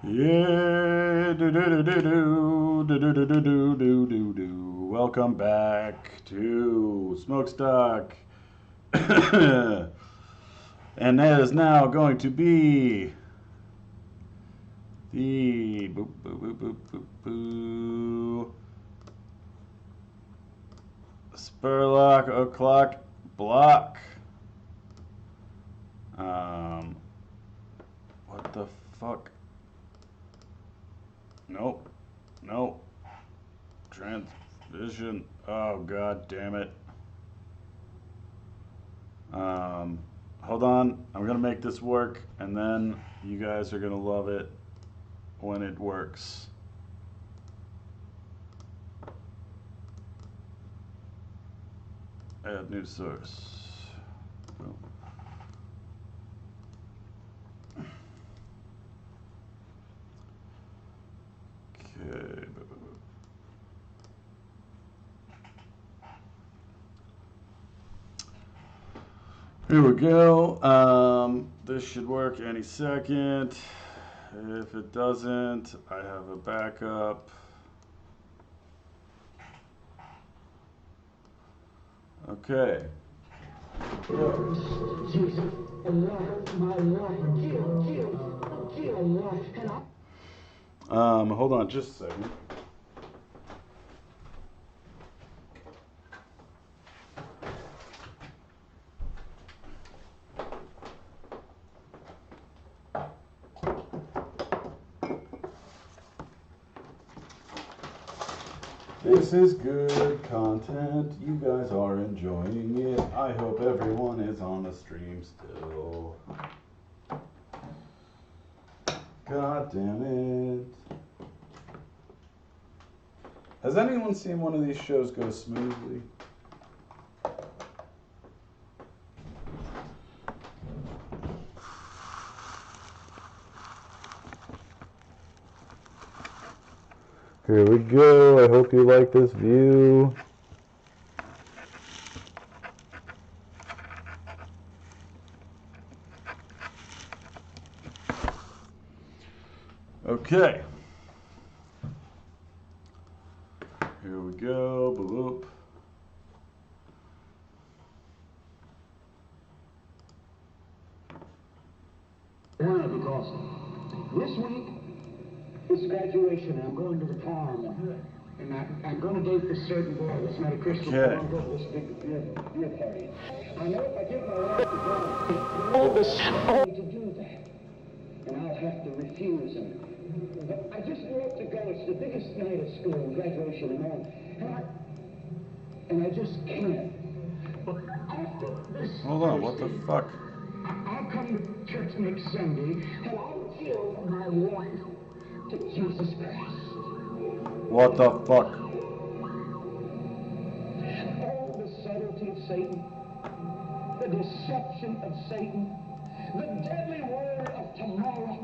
Yeah, do. Welcome back to Smhoakstock. And that is now going to be the Spurlock o'clock block. What the fuck? Nope. Nope. Transvision. Oh, god damn it. Hold on. I'm going to make this work, and then you guys are going to love it when it works. Add new source. Boom. Okay. Here we go. This should work any second. If it doesn't, I have a backup. Okay. Hold on just a second. This is good content. You guys are enjoying it. I hope everyone is on the stream still. God damn it. Has anyone seen one of these shows go smoothly? Here we go. I hope you like this view. Okay. Here we go. Boop. Why? Because this week is graduation, and I'm going to the prom, and I'm going to date this certain girl. It's not a Christian. Okay. I'm going to this big beer party. I know if I give my life to God, all this to do that, and I'll have to refuse him. But I just want to go. It's the biggest night of school, graduation and all, and I just can't. But after this, Hold on. What the fuck? I'll come to church next Sunday, and I'll give my life to Jesus Christ. What the fuck? All the subtlety of Satan, the deception of Satan, the deadly word of tomorrow.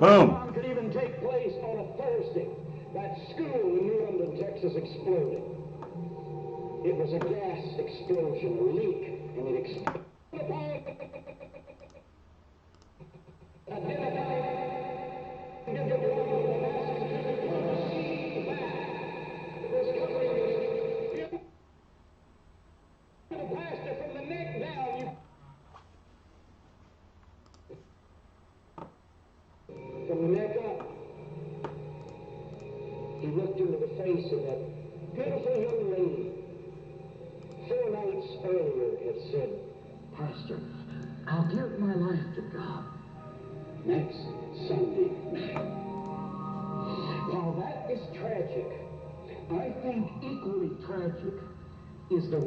Boom. Prom could even take place on a Thursday. That school in New London, Texas exploded. It was a gas explosion, a leak, and it exploded. From the neck up, he looked into the face of that beautiful young lady. 4 nights earlier had said, Pastor, I'll give my life to God next Sunday night. While that is tragic, I think equally tragic is the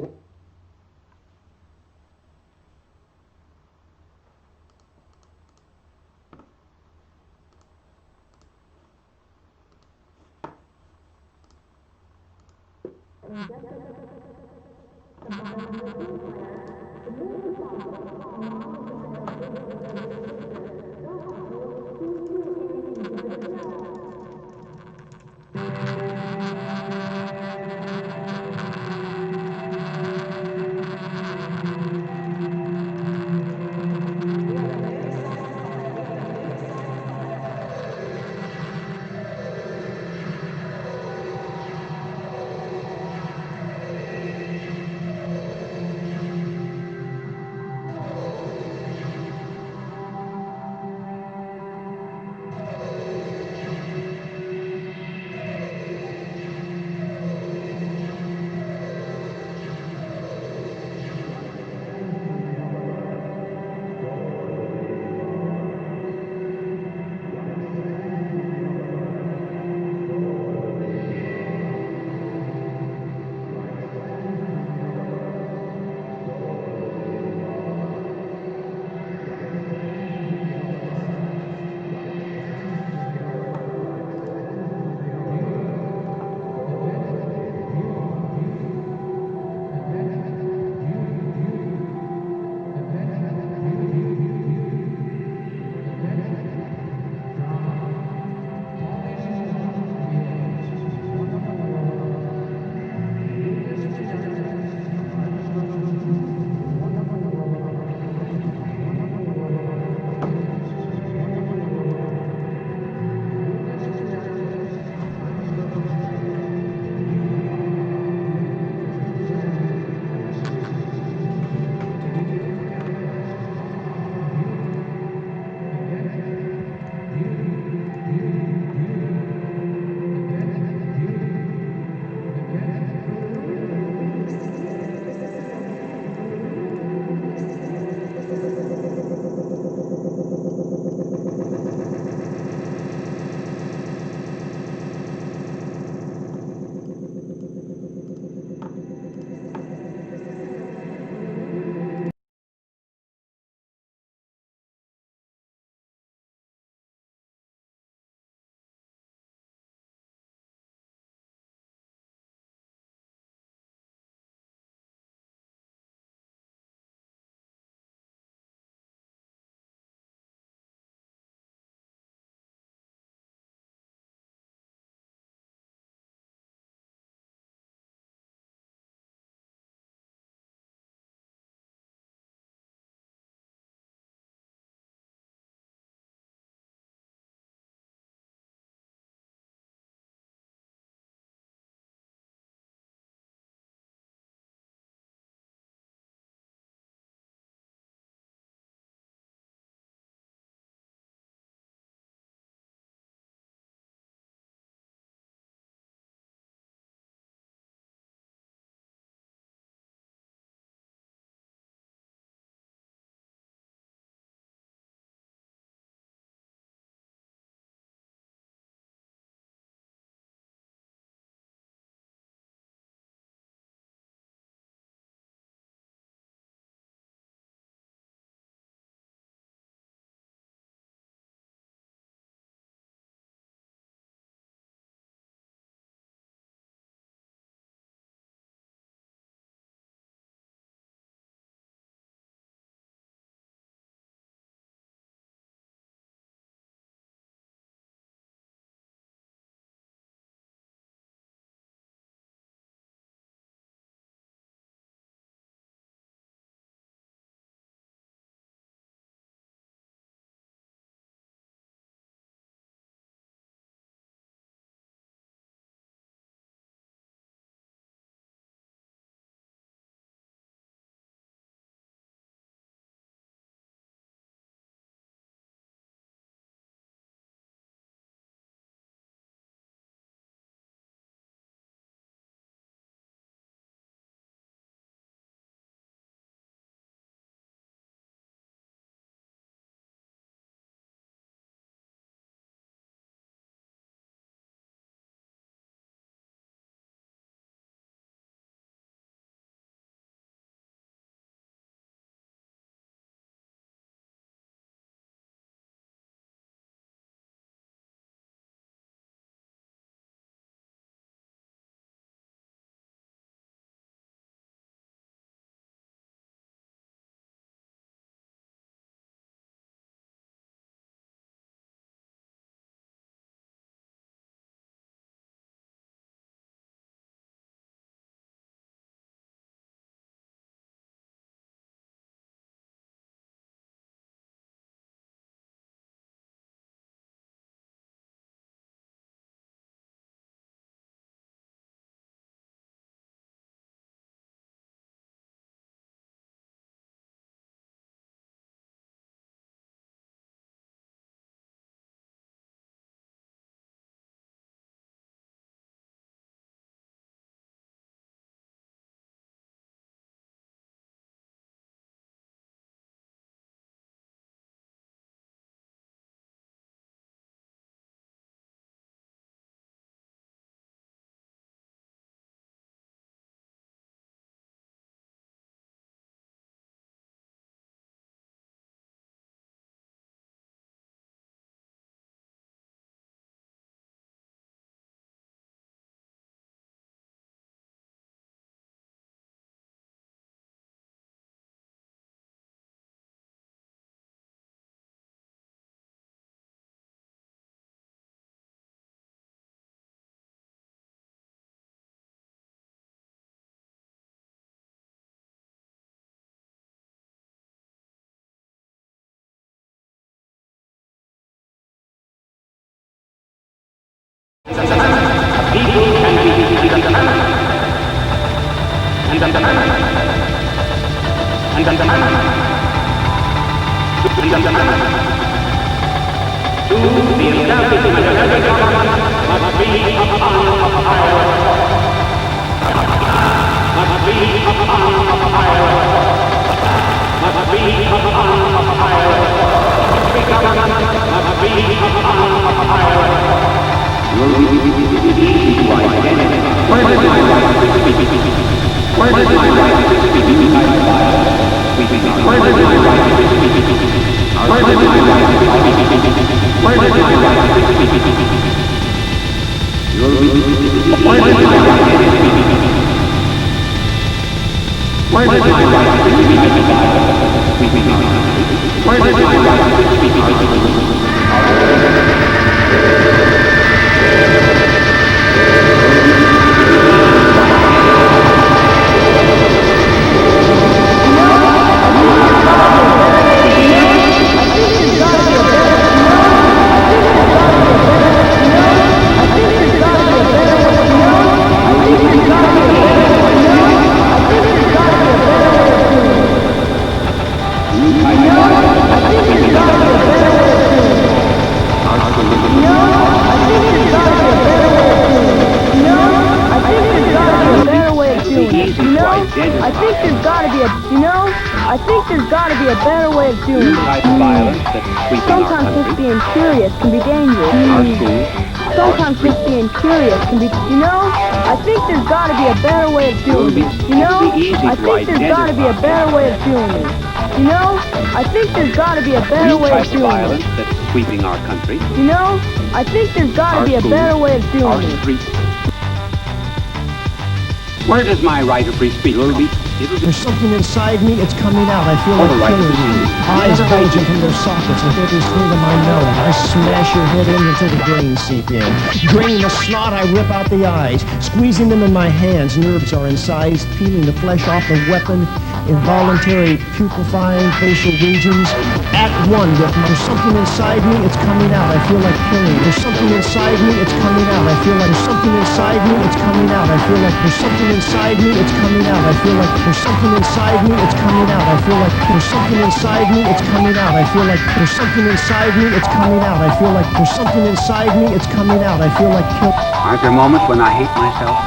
Where does my right of free speech? There's something inside me, it's coming out. I feel like killing you. Eyes bulging from their sockets, and fingers through them I know. I smash your head in until the grains seep in. Draining the snot, I rip out the eyes. Squeezing them in my hands, nerves are incised, peeling the flesh off the weapon. Involuntary putrefying facial regions. Act 1, there's something inside me, it's coming out. I feel like killing. There's something inside me, it's coming out. I feel like there's something inside me, it's coming out. I feel like there's something inside me, it's coming out. I feel like there's something inside me, it's coming out. I feel like there's something inside me, it's coming out. I feel like there's something inside me, it's coming out. I feel like there's something inside me, it's coming out. I feel like kill. Aren't there moments when I hate myself?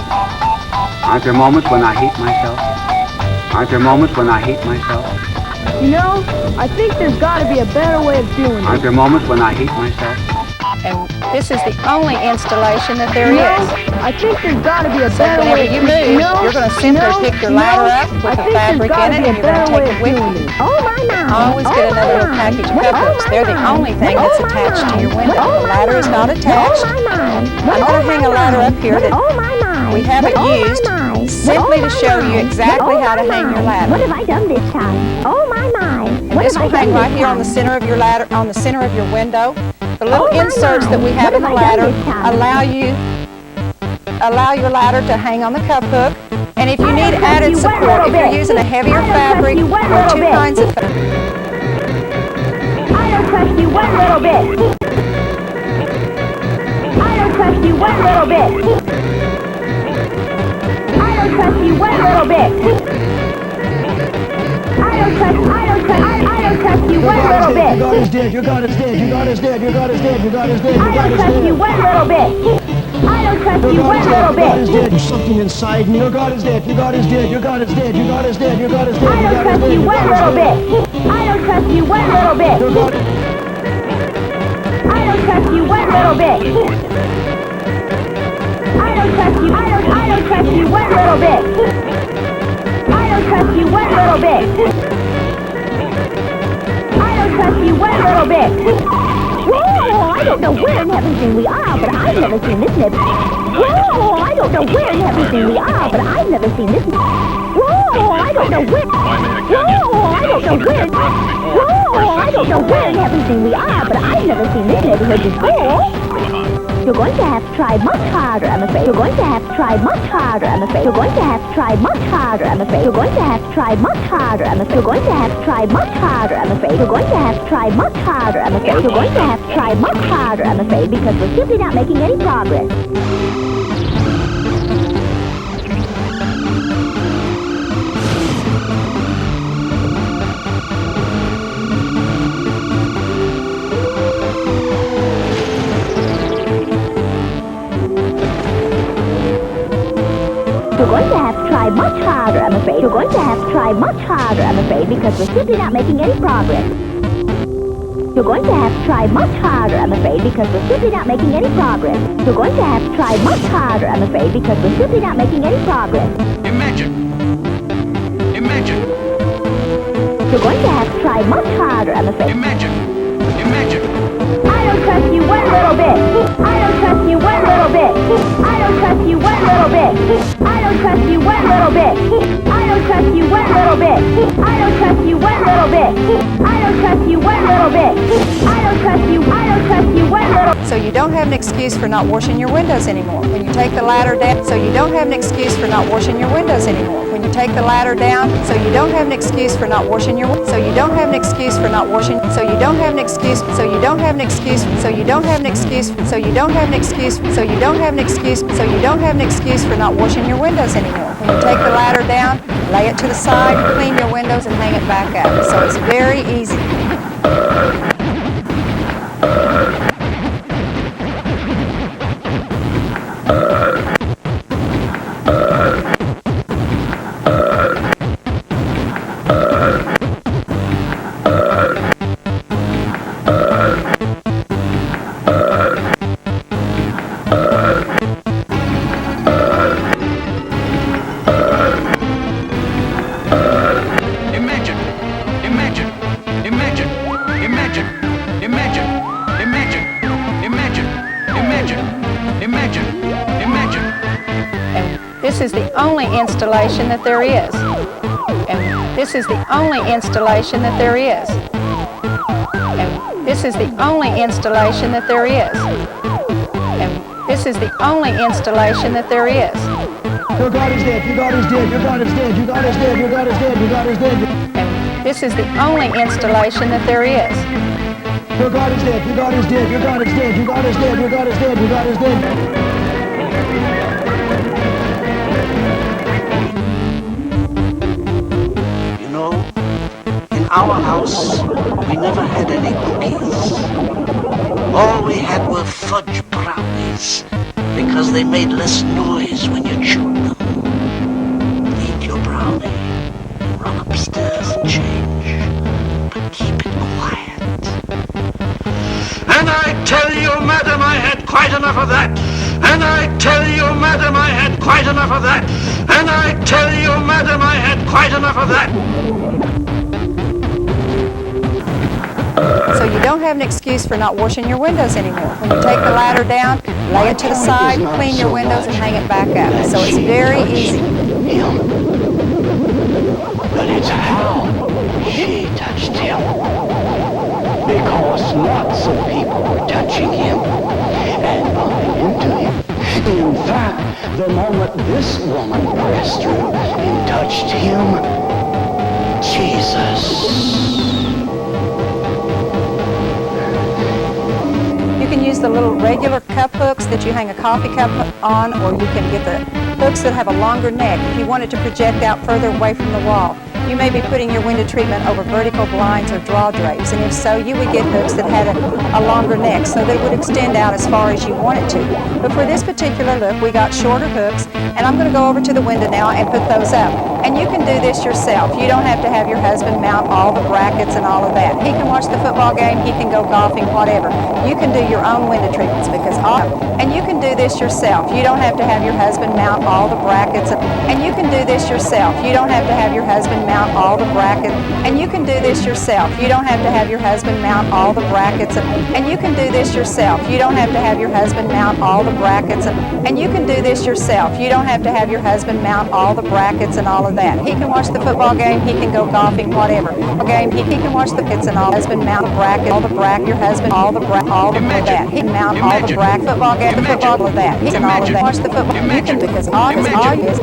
Aren't there moments when I hate myself? Aren't there moments when I hate myself? You know, I think there's got to be a better way of doing it. Aren't there moments when I hate myself? And this is the only installation that there You is. know, I think there's got to be a So better whenever way. you move, you're going to simply pick your ladder up with the fabric in it, and you're going to take it with you. Oh my my! Always get another little package of cup-hooks. They're the only thing that's attached to your window. The ladder is not attached. I'm going to hang a ladder up here that we haven't used, simply to show you exactly how to hang your ladder. What have I done this time? Oh my my! And this will hang right here on the center of your ladder, on the center of your window. The little inserts that we have in the ladder allow your ladder to hang on the cup hook. And if you need added support, if you're using a hevier fabric or two kinds of fabric. I don't trust you one little bit. I don't trust you one little bit. I don't trust you one little bit. I don't trust you one little bit. Your God is dead, your God is dead, your God is dead, your God is dead, your God is dead, your God is dead. I don't trust you one little bit. I don't trust you one little bit. Your God is dead, there's something inside me. Your God is dead, your God is dead, your God is dead, your God is dead, your God is dead, I your don't God is trust dead, you your one God little is bit. dead. I don't trust you one little bit. I don't trust you one little bit. I don't trust you. I don't trust you one little bit. I don't trust you one little bit. I don't trust you one little bit. Whoa! I don't know where in heaven we are, but I've never seen this nip. Whoa! I don't know where in heaven we are, but I've never seen this. Whoa! I don't know where. Whoa! I don't know where. Whoa! I don't know where in heaven we are, but I've never seen this neighborhood before. You're going to have to try much harder, I'm afraid. You're going to have to try much harder, I'm afraid. You're going to have to try much harder, I'm afraid. You're going to have to try much harder, I'm afraid. You're going to have to try much harder, I'm afraid. You're going to have to try much harder, I'm afraid. You're going to have to try much harder, I'm afraid, because we're simply not making any progress. You're going to have to try much harder, I'm afraid. You're going to have to try much harder, I'm afraid, because we're simply not making any progress. You're going to have to try much harder, I'm afraid, because we're simply not making any progress. You're going to have to try much harder, I'm afraid, because we're simply not making any progress. Imagine. Imagine. You're going to have to try much harder, I'm afraid. Imagine. Imagine. I don't trust you one little bit. I don't trust you one little bit. I don't trust you one little bit. I don't trust you one little bit. I don't trust you one little bit. I don't trust you one little bit. I don't trust you one little bit. I don't trust you. I don't trust you one little. So you don't have an excuse for not washing your windows anymore. When you take the ladder down, so you don't have an excuse for not washing your windows anymore. When you take the ladder down, so you don't have an excuse for not washing your, so you don't have an excuse for not washing, so you don't have an excuse, so you don't have an excuse, so you don't have an excuse, so you don't have an excuse, so you don't have an excuse, so you don't have an excuse for not washing your windows anymore. When you take the ladder down, lay it to the side, clean your windows, and hang it back up. So it's very easy. This is the only installation that there is. And this is the only installation that there is. And this is the only installation that there is. And this is the only installation that there is. Your God is dead, your God is dead, your God is dead, your God is dead, your God is dead, your God is dead. And this is the only installation that there is. Your God is dead, your God is dead, your God is dead, your God is dead, your God is dead, your God is dead. In our house, we never had any cookies. All we had were fudge brownies, because they made less noise when you chewed them. Eat your brownie, and run upstairs and change, but keep it quiet. And I tell you, madam, I had quite enough of that. And I tell you, madam, I had quite enough of that. And I tell you, madam, I had quite enough of that. So you don't have an excuse for not washing your windows anymore. When you take the ladder down, lay it to the side, clean your windows, and hang it back up. So it's very easy. But it's how she touched him. Because lots of people were touching him and bumping into him. In fact, the moment this woman pressed through and touched him, Jesus. You can use the little regular cup hooks that you hang a coffee cup on, or you can get the hooks that have a longer neck if you want it to project out further away from the wall. You may be putting your window treatment over vertical blinds or draw drapes, and if so, you would get hooks that had a longer neck so that it would extend out as far as you want it to. But for this particular look, we got shorter hooks, and I'm going to go over to the window now and put those up. And you can do this yourself. You don't have to have your husband mount all the brackets and all of that. He can watch the football game, he can go golfing, whatever. You can do your own window treatments and you can do this yourself. You don't have to have your husband mount all the brackets. And you can do this yourself. You don't have to have your husband mount mount all the brackets. And you can do this yourself. You don't have to have your husband mount all the brackets. And you can do this yourself. You don't have to have your husband mount all the brackets. And you can do this yourself. You don't have to have your husband mount all the brackets and all of that. He can watch the football game. He can go golfing, whatever. Game. He can watch the kids and all. Husband mount the bracket, all the bracket. Your husband all the bracket, all the that. He can mount all the bracket. Football game, the football of that. He can all of that. Watch the football. You can because all is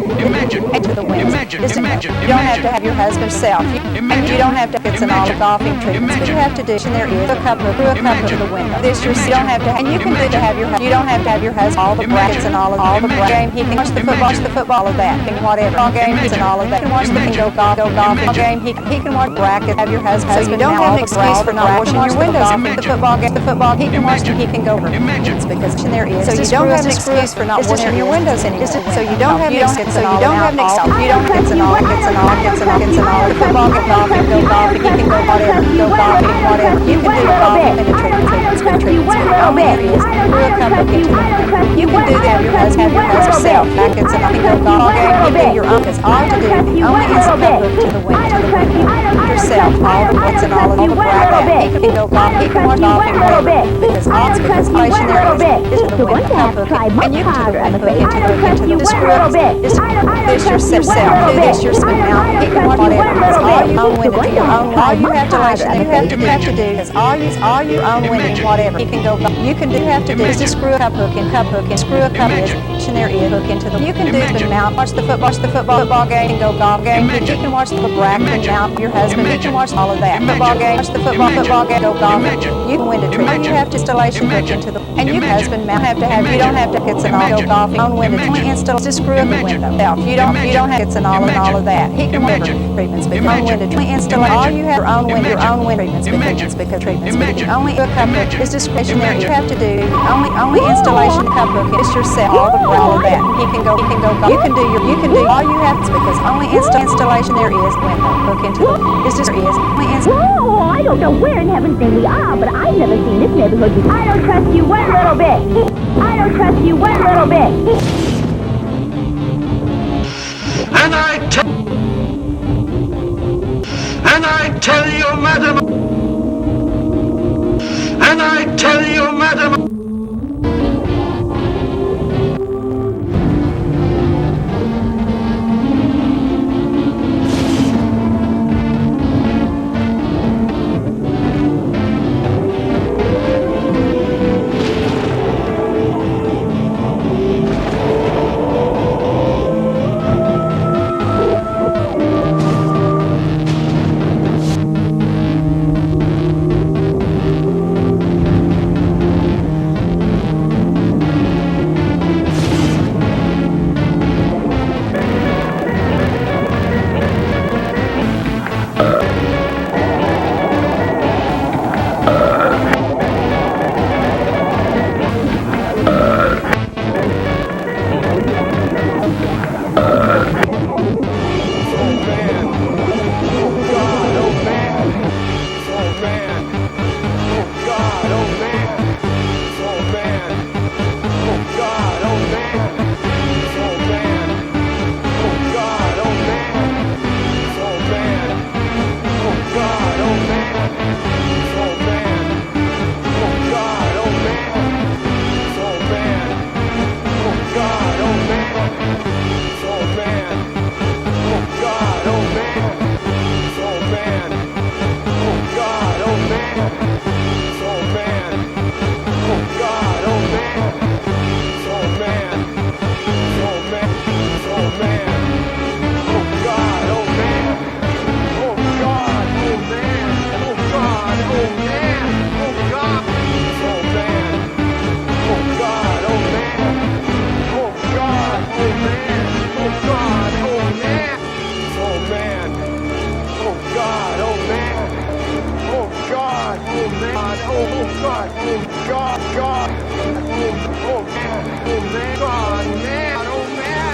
into the wind. You don't have to have your husband self. And you don't have to get all the golfing treatments. What you have to do, and there is a couple of to the window. This you don't have to, and you can do to have your. You don't have to have your husband all the brackets and all the game. He can watch the football of that. And whatever. All games and all of that. He can watch the go golfing game. He can watch bracket. Have your husband. So you don't have an excuse for not washing your windows. The football. He can watch. He can go over. It's because there is. So you don't have an excuse for not washing your windows anymore. So you don't have an excuse. So you don't have an excuse. You don't get an all. The football get golfing. Go golfing. He can go whatever. Go golfing. Whatever. You can do golfing and the treatments. You can do that. Your husband self. Back it's and go golf game. You do your own. It's all to do. The only is to the window. Yourself. All the bits and all of the bracket. He can go golf. He can watch golfing. Because all because stationary is the window. And you can look into the screw up. This yourself. This your spin out. He can watch whatever. It's all your own window. Your own. All you have to do is all your own window. Whatever. He can go. You can do have to do is just screw a cup hook and screw a cup in there is hook into the. You can do spin mount. Watch the football game and go golf game. You can watch the bracket and mount your husband. You can watch all of that. Football game. Watch the football game. Go golf. You can window treatment. You have to installation hook into the. And you husband mount have to have. You don't have to get an all go golfing on window. Only install just screw up the window. You don't have to get an all and all of that. He can whatever treatments because on window. Only install all you have your own window treatments because treatments. Only a cup hook is discretionary. You have to do only installation cup hook is yourself. All of that. He can go. You can do all you have to because only installation there is window hook into the. Is just is only Oh, I don't know where in heaven's name we are, but I've never seen this neighborhood before. I don't trust you one little bit. I don't trust you one little bit. And I tell you, madam. And I tell you, madam.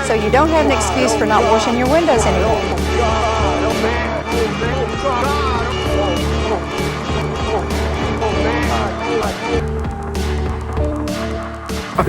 So you don't have an excuse for not washing your windows anymore. Are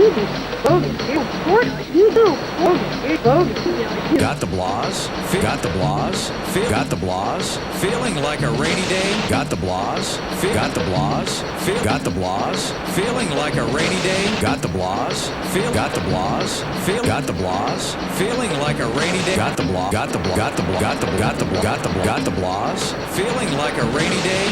You do bogus. You port. You do bogus. You're bogus. Got the blahs, got the blahs, got the blahs, feeling like a rainy day. Got the blahs, got the blahs, got the blahs, feeling like a rainy day. Got the blahs, got the blahs, got the blahs, feeling like a rainy day. Got the blahs, got the got the got the got the got the got the blahs, feeling like a rainy day.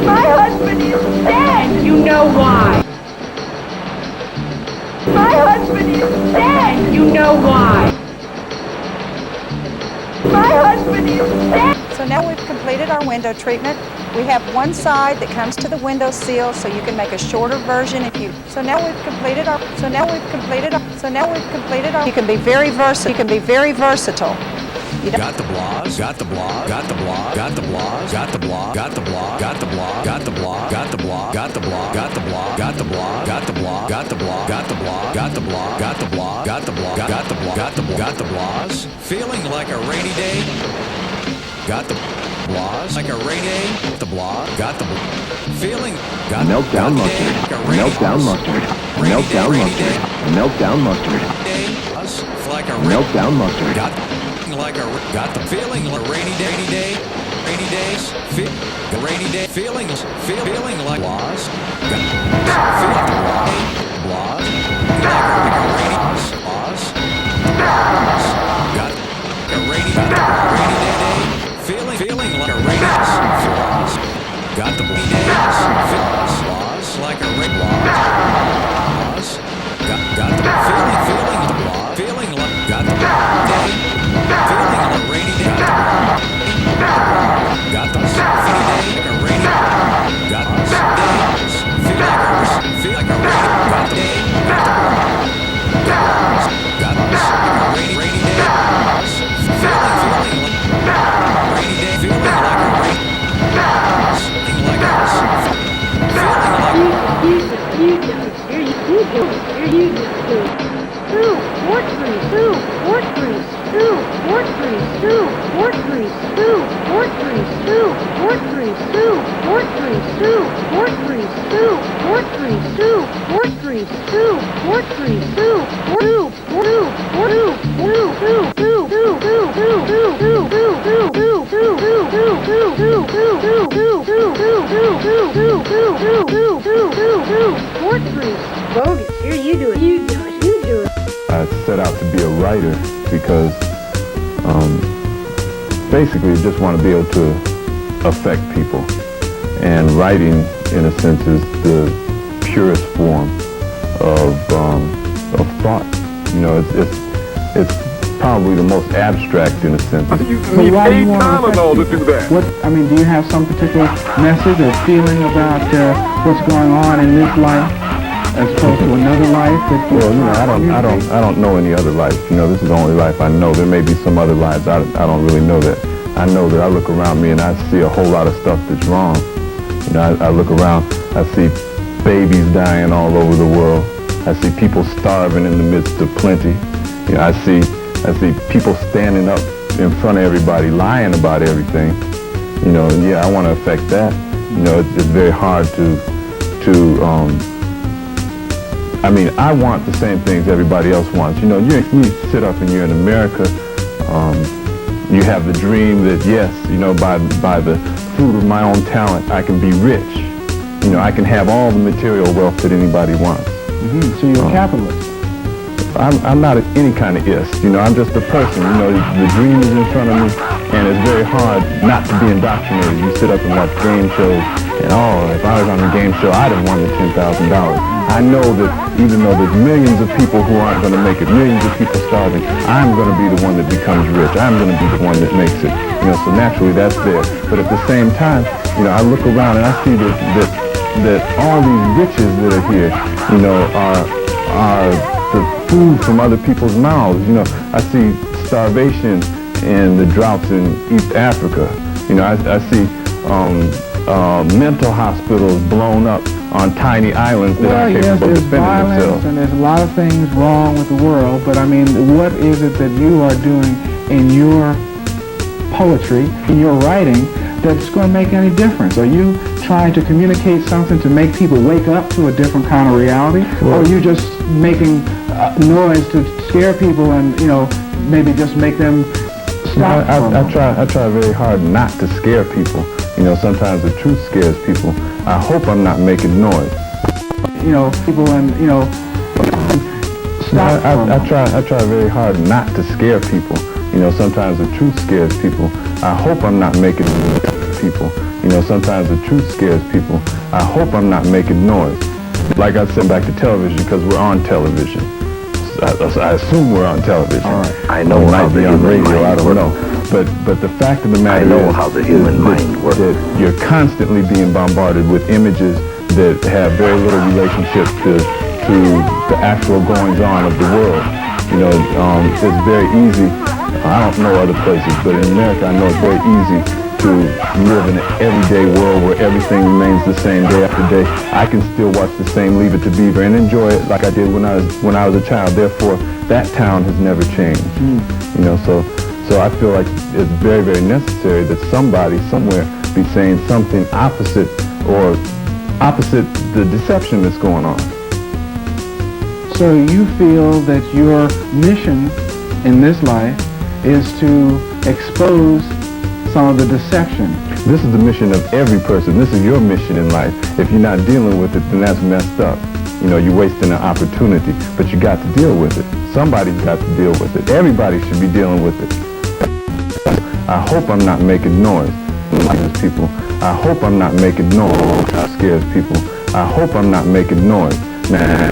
My husband is dead! You know why. My husband is dead! You know why. My husband is dead! So now we've completed our window treatment. We have one side that comes to the window sill, so you can make a shorter version if you. So now we've completed our. You can be very versatile. You can be very versatile. Got the blahs, got the blahs, got the blahs, got the blahs, got the blahs, got the blahs, got the blahs, got the blahs, got the blahs, got the blahs, got the blahs, got the blahs, got the blahs, got the blahs, got the blahs, got the blahs, got the blahs, got the blahs, got the blahs, got the blahs, feeling like a rainy day. Got the blahs like a rainy day. The blahs, got the feeling. Got Meltdown mustard. Meltdown mustard. Meltdown mustard. Meltdown mustard. Like a meltdown mustard. Like a got the feeling like rainy day, rainy days, feel the rainy day feelings, feeling like blahs, feel like blahs, like a rainy blahs, got a rainy day, feeling like a rainy blahs, got the rainy days, blahs, like a rainy blahs, got the feeling the blahs, feeling like got the day. Feeling like a rainy day. Got the rainy day, like a rainy. Got the days. Feel like a rainy. Got the day. Got the rainy day. Feeling like rainy day. Feeling like a rainy. Feeling like a. You port grease. Port grease. Port grease. Port grease. Port grease. Port grease. Port grease. Port grease. Port grease. Port grease. Port grease. Port grease. Bogus. Here, you do it. You do it. You do it. I set out to be a writer because basically I just want to be able to affect people. And writing, in a sense, is the purest form of thought. You know, it's probably the most abstract in a sense. You need 8 Tylenol to do that. What, I mean, do you have some particular message or feeling about what's going on in this life as opposed to another life? Well, you know, I don't know any other life. You know, this is the only life I know. There may be some other lives. I don't really know that. I know that I look around me and I see a whole lot of stuff that's wrong. You know, I look around, I see babies dying all over the world. I see people starving in the midst of plenty. You know, I see people standing up in front of everybody, lying about everything. You know, and yeah, I want to affect that. You know, it's very hard to I mean, I want the same things everybody else wants. You know, you sit up and you're in America. You have the dream that, yes, you know, by the fruit of my own talent, I can be rich. You know, I can have all the material wealth that anybody wants. Mm-hmm. So you're a capitalist. I'm not any kind of ist. You know, I'm just a person. You know, the dream is in front of me, and it's very hard not to be indoctrinated. You sit up and watch game shows, and if I was on a game show, I'd have won the $10,000. I know that even though there's millions of people who aren't going to make it, millions of people starving, I'm going to be the one that becomes rich. I'm going to be the one that makes it. You know, so naturally that's there. But at the same time, you know, I look around and I see that all these riches that are here, you know, are the food from other people's mouths. You know, I see starvation and the droughts in East Africa. You know, I see mental hospitals blown up on tiny islands that Well, aren't yes, capable of there's defending violence themselves. and there's a lot of things wrong with the world, but I mean, what is it that you are doing in your poetry, in your writing, that's going to make any difference? Are you trying to communicate something to make people wake up to a different kind of reality? Or are you just making noise to scare people and, you know, maybe just make them stop? I try very hard not to scare people. You know, sometimes the truth scares people. I hope I'm not making noise. You know, people and, you know, stop. I try very hard not to scare people. You know, sometimes the truth scares people. I hope I'm not making people. You know, sometimes the truth scares people. I hope I'm not making noise. Like I said, back to television, because we're on television. I assume we're on television. All right. I know how the on human radio, I mind don't works. know. But the fact of the matter I know is how the human mind works. that you're constantly being bombarded with images that have very little relationship to the actual goings on of the world. You know, it's very easy. I don't know other places, but in America, I know it's very easy to live in an everyday world where everything remains the same day after day. I can still watch the same Leave It to Beaver and enjoy it like I did when I was a child. Therefore, that town has never changed. You know, so I feel like it's very, very necessary that somebody somewhere be saying something opposite or opposite the deception that's going on. So you feel that your mission in this life is to expose some of the deception. This is the mission of every person. This is your mission in life. If you're not dealing with it, then that's messed up. You know, you're wasting an opportunity, but you got to deal with it. Somebody's got to deal with it. Everybody should be dealing with it. I hope I'm not making noise. People. I hope I'm not making noise. It scares people. I hope I'm not making noise. Now,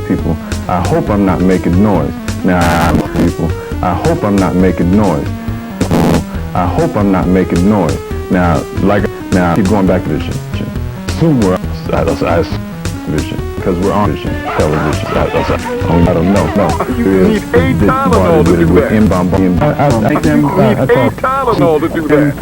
people. I hope I'm not making noise. Now, people. I hope I'm not making noise. I hope I'm not making noise. Now, keep going back to vision. Soon we're vision, because we're on vision, television. I don't know. No, you need a Tylenol to do that. You need a Tylenol to do that.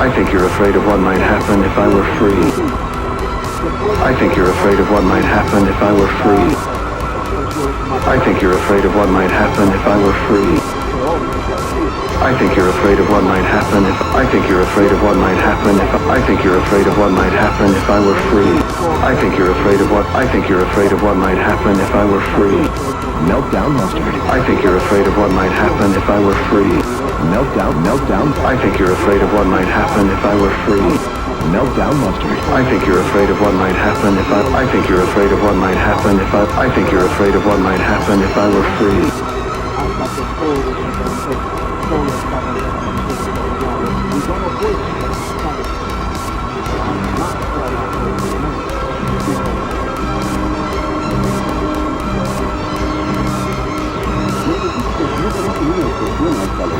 I think you're afraid of what might happen if I were free. I think you're afraid of what might happen if I were free. I think you're afraid of what might happen if I were free. I think you're afraid of what might happen if I think you're afraid of what might happen if I think you're afraid of what might happen if I were free. I think you're afraid of what might happen if I were free. Meltdown mustard. I think you're afraid of what might happen if I were free. Meltdown. I think you're afraid of what might happen if I were free. Meltdown mustard. I think you're afraid of what might happen if I think you're afraid of what might happen if I think you're afraid of what might happen if I were free.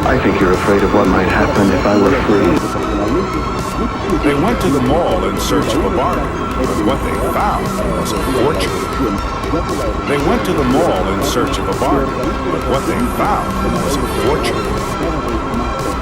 I think you're afraid of what might happen if I were free. They went to the mall in search of a bargain, but what they found was a fortune. They went to the mall in search of a bargain, but what they found was a fortune.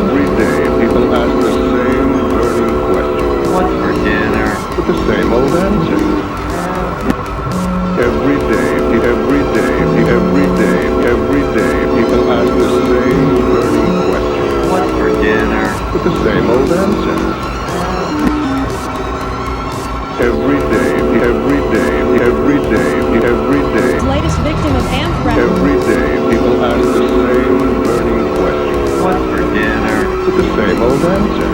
Every day, people ask the same burning question. What's for dinner? With the same old answer. Every day, every day, every day, every day, people ask the same burning question. What's for dinner? With the same old answer. Every day, every day, every day, every day. Latest victim of anthrax. Every day, people ask the same burning question. What's for dinner? With the same old answer.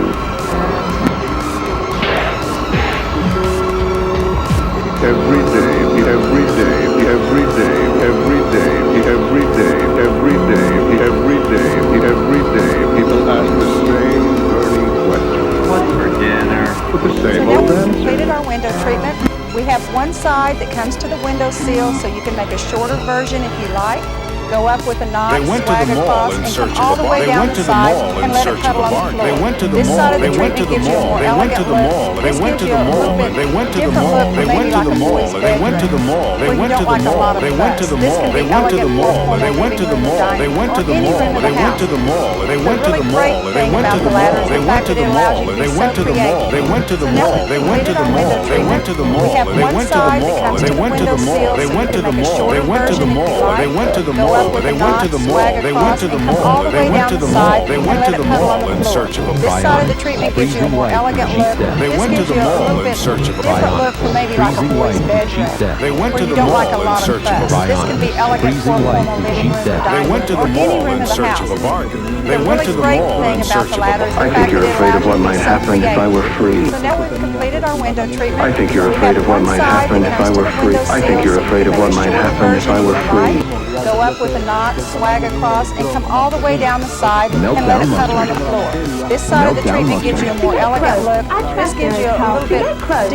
Every day, every day, every day, every day, every day, every day, every day, every day, people ask the same burning question. What's for dinner? With the So same now old we've answer. completed our window treatment. We have one side that comes to the window sill, so you can make a shorter version if you like. Go up with a knot, They went to swag the mall across, in and search come all of a the bar. way They down went the to the side mall in and let it search of cuddle a on the bar. floor. They went to the This mall. side of They the went to treatment the gives you a mall. more They went to elegant the look. mall. They This went gives to you the a little mall. bit They went to the different mall. look They from went maybe to like the a mall. boy's They went to the bedroom, mall. They where you went to don't the like a mall. lot of They went to fuss. the This mall. can They be went to the elegant for a mall. They formal went to living the room or mall. They dining went room, to or the any mall. room of They the went house. to the mall. They The went to really the great mall. They thing went about to the the ladder mall. is They the went fact to that the it allows mall. you to be They so went to the mall. creative. They went to the So now mall. we've They went to completed the our window mall. They went treatment. to the We mall. have They one went to the side that mall. comes They to the went to window the mall. sill, They so you went to can the make a mall. shorter They went to the version if mall. you like. They went to the Go mall. up with They a went to knot, the swag mall. They went across, to the and come mall. all the They way went down to the the side mall. They and went let to it the cuddle on mall the in floor. search of a This bar. side of the treatment gives you a more elegant look. They This went to gives the you a mall little in bit search of a different bar. look from maybe like a boy's bedroom, They went where to you the don't like a mall in lot of search of a fuss. bar. This can be elegant for a formal living room or They dining went to room, the or any mall room in of the search house. of a bargain. They The went really to the great mall thing in about search the of a ladder is the bar. I fact think you're that it afraid allows of you what to be might so happen if I creative. were free. So now we've completed our window treatment. I think you're We afraid have of what one might side happen that if comes I to were the free. window I sill, think you're so you afraid can of make what a might shorter happen if version I were you free. like. Go up with a knot, swag across, and come all the way down the side and let it cuddle on the floor. This side of the treatment gives you a more elegant look. This gives you a little bit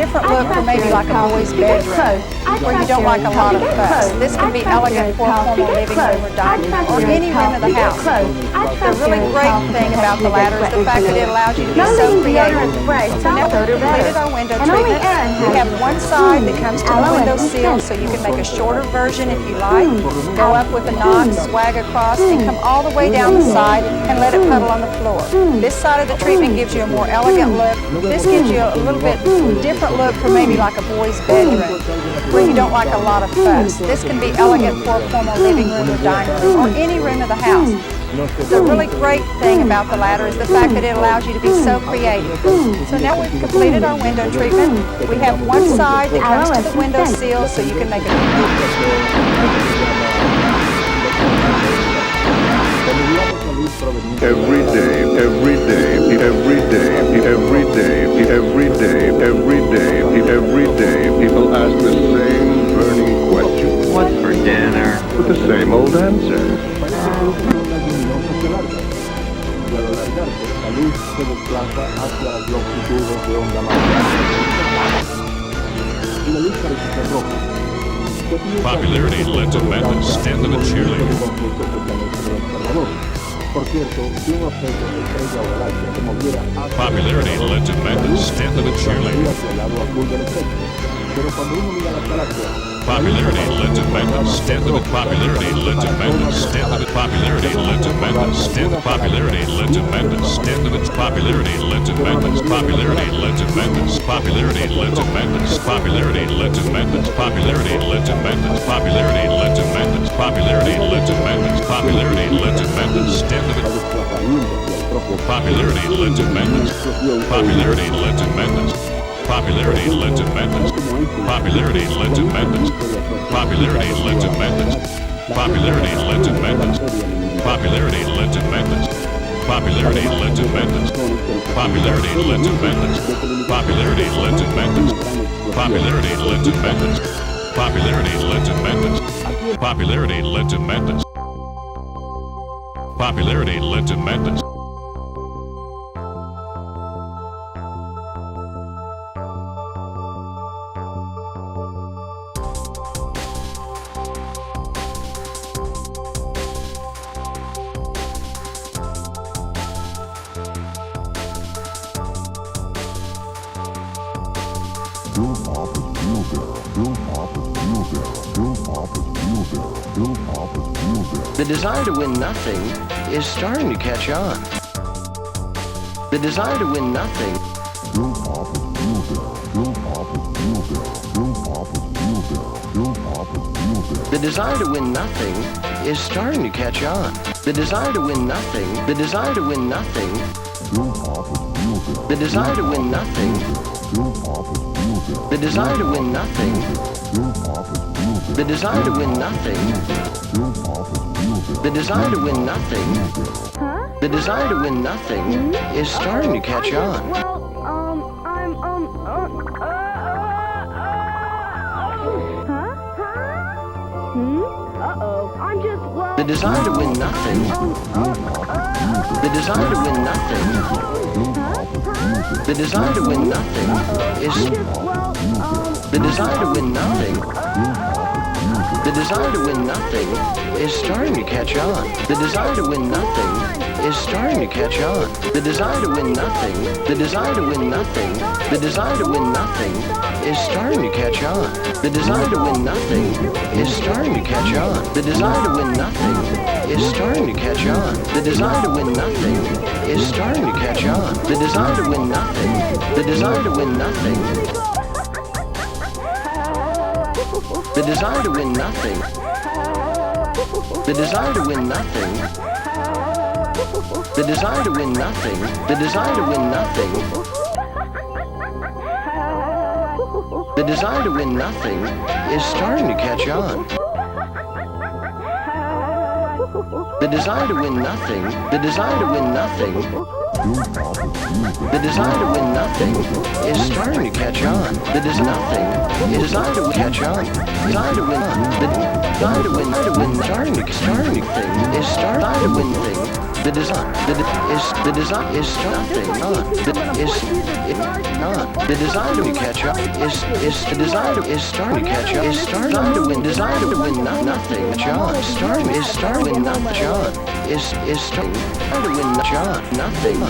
different look from maybe like a boy's bedroom, where you don't like a lot of fuss. This can be elegant for a formal living room or dining room, or any room of the house. The really great thing about the ladder is the fact that it allows you to be so creative. So now we've completed our window treatment. We have one side that comes to the window sill, so you can make a shorter version if you like. Go up with a knot, swag across, and come all the way down the side and let it puddle on the floor. This side of the treatment gives you a more elegant look. This gives you a little bit different look from maybe like a boy's bedroom, where you don't like a lot of fuss. This can be elegant for a formal living room or dining room, or any room of the house. The really great thing about the ladder is the fact that it allows you to be so creative. So now we've completed our window treatment. We have one side that comes to the window sill, so you can make a Every day, every day, every day, every day, every day, every day, every day, people ask the same burning question. What's for dinner? With the same old answer. Popularity led to madness. Stand of a cheerleader. Popularity led to madness. Stand of a cheerleader. Popularity led to madness. Stand of it. Popularity led to madness. Stand of it. Popularity led to madness. Stand. Popularity led to madness. Stand of it. Popularity led to madness. Popularity led to madness. Popularity led to madness. Popularity led to madness. Popularity led to madness. Popularity led to madness. Popularity led to madness. Popularity led to madness. Stand of it. Popularity led to madness. Popularity led to madness. Popularity led to madness. Popularity led to madness. Popularity led to madness. Popularity led to madness. Popularity led to madness. Popularity led to madness. Popularity led to madness. Popularity led to madness. Popularity led to madness. Popularity led to madness. Popularity led to madness. Popularity led to madness. The desire to win nothing is starting to catch on. The desire to win nothing. The desire to win nothing is starting to catch on. The desire to win nothing. The desire to win nothing. The desire to win nothing. The desire to win nothing. The desire to win nothing. The desire to win nothing. The desire to win nothing is starting to catch on. The desire to win nothing. The desire to win nothing. The desire to win nothing is. The desire to win nothing. The desire to win nothing is starting to catch on. The desire to win nothing is starting to catch on. The desire to win nothing. The desire to win nothing. The desire to win nothing is starting to catch on. The desire to win nothing is starting to catch on. The desire to win nothing is starting to catch on. The desire to win nothing is starting to catch on. The desire to win nothing. The desire to win nothing. The desire to win nothing. The desire to win nothing. The desire to win nothing. The desire to win nothing. The desire to win nothing is starting to catch on. The desire to win nothing. The desire to win nothing. The desire to win nothing is starting to catch on. The nothing. The desire to catch on. Desire to win. The desire to win. Starting to thing is starting to win thing. The desire. The desire is nothing. The desire to catch up is the desire to is starting to catch up. Is starting to win. Desire to win nothing. John is starting to win nothing. John is starting to win John nothing.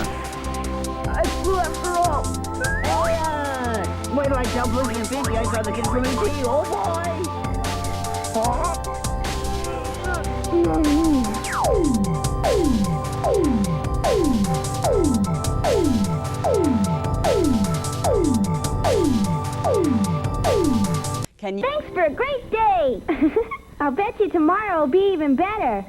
I flew after all. Wait till I tell Bluey and Pinky I saw the kid swimming tea. Oh boy. Can you? Thanks for a great day. I'll bet you tomorrow will be even better.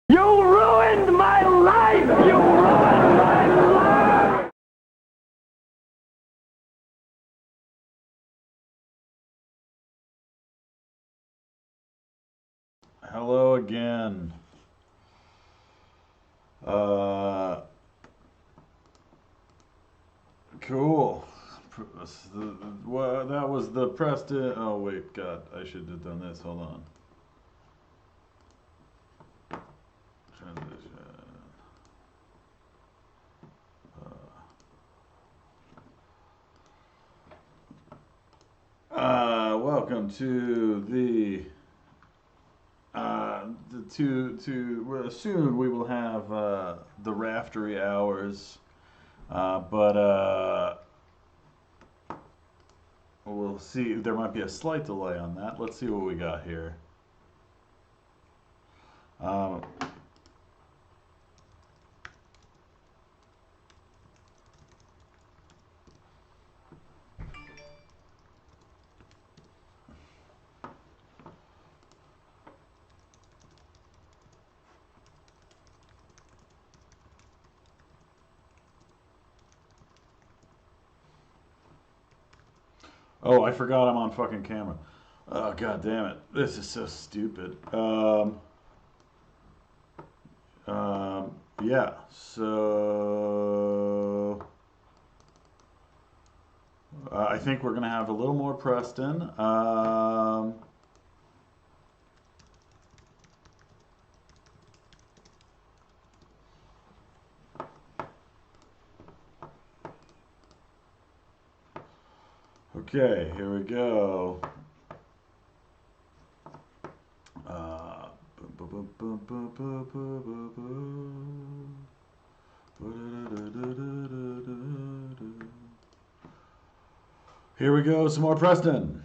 You ruined my life! You ruined my life! Hello again. Cool. Well, that was the Preston. Oh wait, God, I should have done this. Hold on. Transition. Welcome to the. Well, soon we will have the Raftery Hours, but we'll see. There might be a slight delay on that. Let's see what we got here. Oh, I forgot I'm on fucking camera. Oh, God damn it. This is so stupid. Yeah, so I think we're going to have a little more Preston. Okay, here we go. Here we go, some more Preston.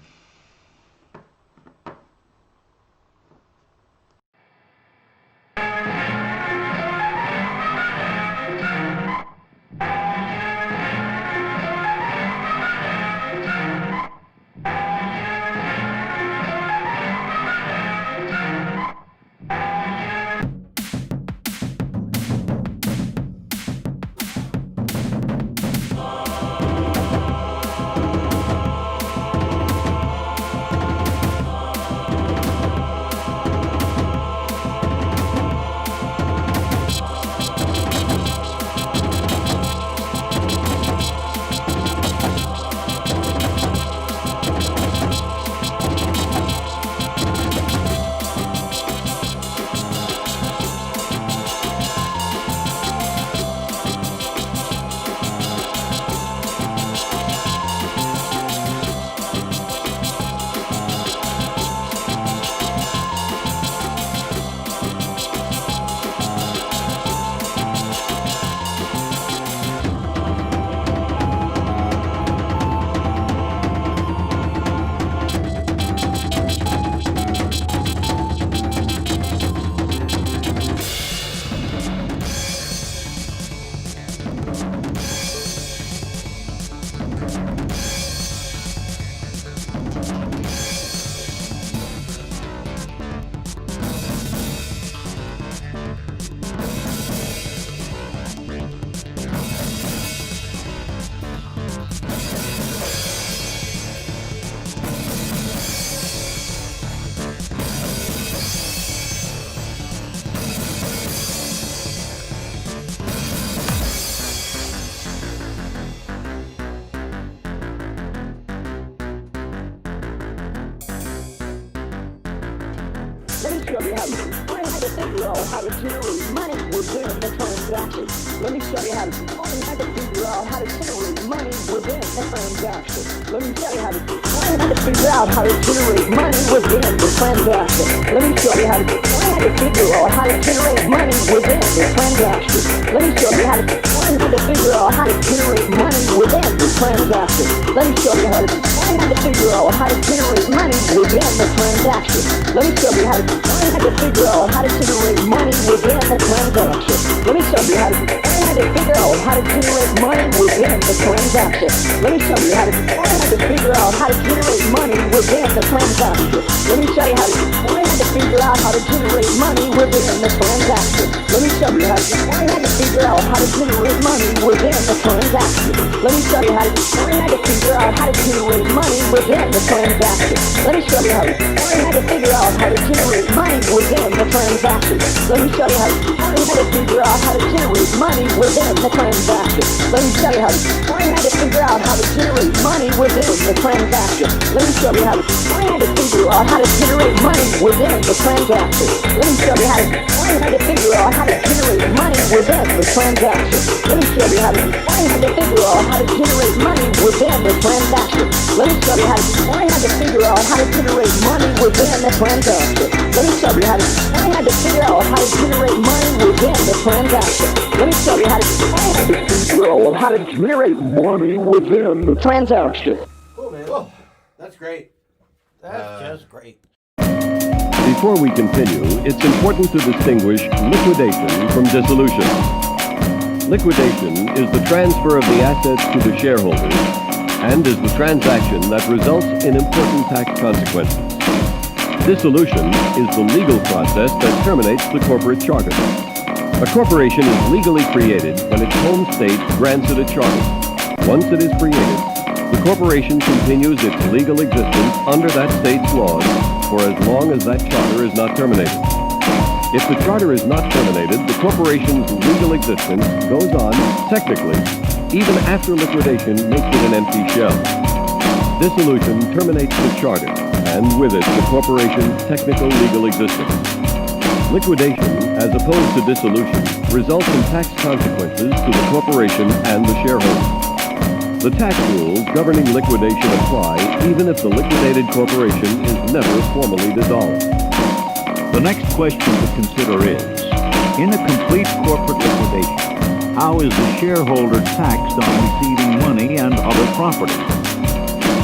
Let me show you how to learn how to figure out how to generate money within the transaction. Let me show you how to learn how to figure out how to generate money within the transaction. Let me show you how to learn how to figure out how to generate money within the transaction. Let me show you how to learn how to figure out how to generate money within the transaction. Let me show you how to learn how to figure out how to generate money within the transaction. Let me show you how to learn how to figure out how to generate money within the transaction. Let me show you how to learn how to figure out how to generate money within the transaction. Let me show you how to learn how to figure out how to generate money within the transaction. Let me show you how to learn how to figure out how to generate money within the transaction. Let me show you how to learn how to figure out how to generate money within the transaction. Let me show you how to learn how to figure out how to generate money within the transaction. Let me show you how to learn how to figure out how to generate money within the transaction. Let me show you how to learn how to figure out how to generate money within the transaction. Let me show you how to learn how to figure out how to generate money within the transaction. Let me show you how to learn how to figure out how to generate money within the transaction. Let me show you how to learn how to figure out how to generate money within the transaction. Let me show you how to learn how to figure out how to generate money within the transaction. Let me show you how to learn how to figure out how to generate money within the transaction. Let me show you how to learn how to figure out how to generate money within the transaction. Let me show you how to learn how to figure out how to generate money within the transaction. Let me show you how to learn how to figure out how to generate money within the transaction. Cool, man. Whoa, that's great. That's just great. Before we continue, it's important to distinguish liquidation from dissolution. Liquidation is the transfer of the assets to the shareholders and is the transaction that results in important tax consequences. Dissolution is the legal process that terminates the corporate charter. A corporation is legally created when its home state grants it a charter. Once it is created, the corporation continues its legal existence under that state's laws for as long as that charter is not terminated. If the charter is not terminated, the corporation's legal existence goes on, technically, even after liquidation makes it an empty shell. Dissolution terminates the charter, and with it, the corporation's technical legal existence. Liquidation, as opposed to dissolution, results in tax consequences to the corporation and the shareholders. The tax rules governing liquidation apply even if the liquidated corporation is never formally dissolved. The next question to consider is, in a complete corporate liquidation, how is the shareholder taxed on receiving money and other property?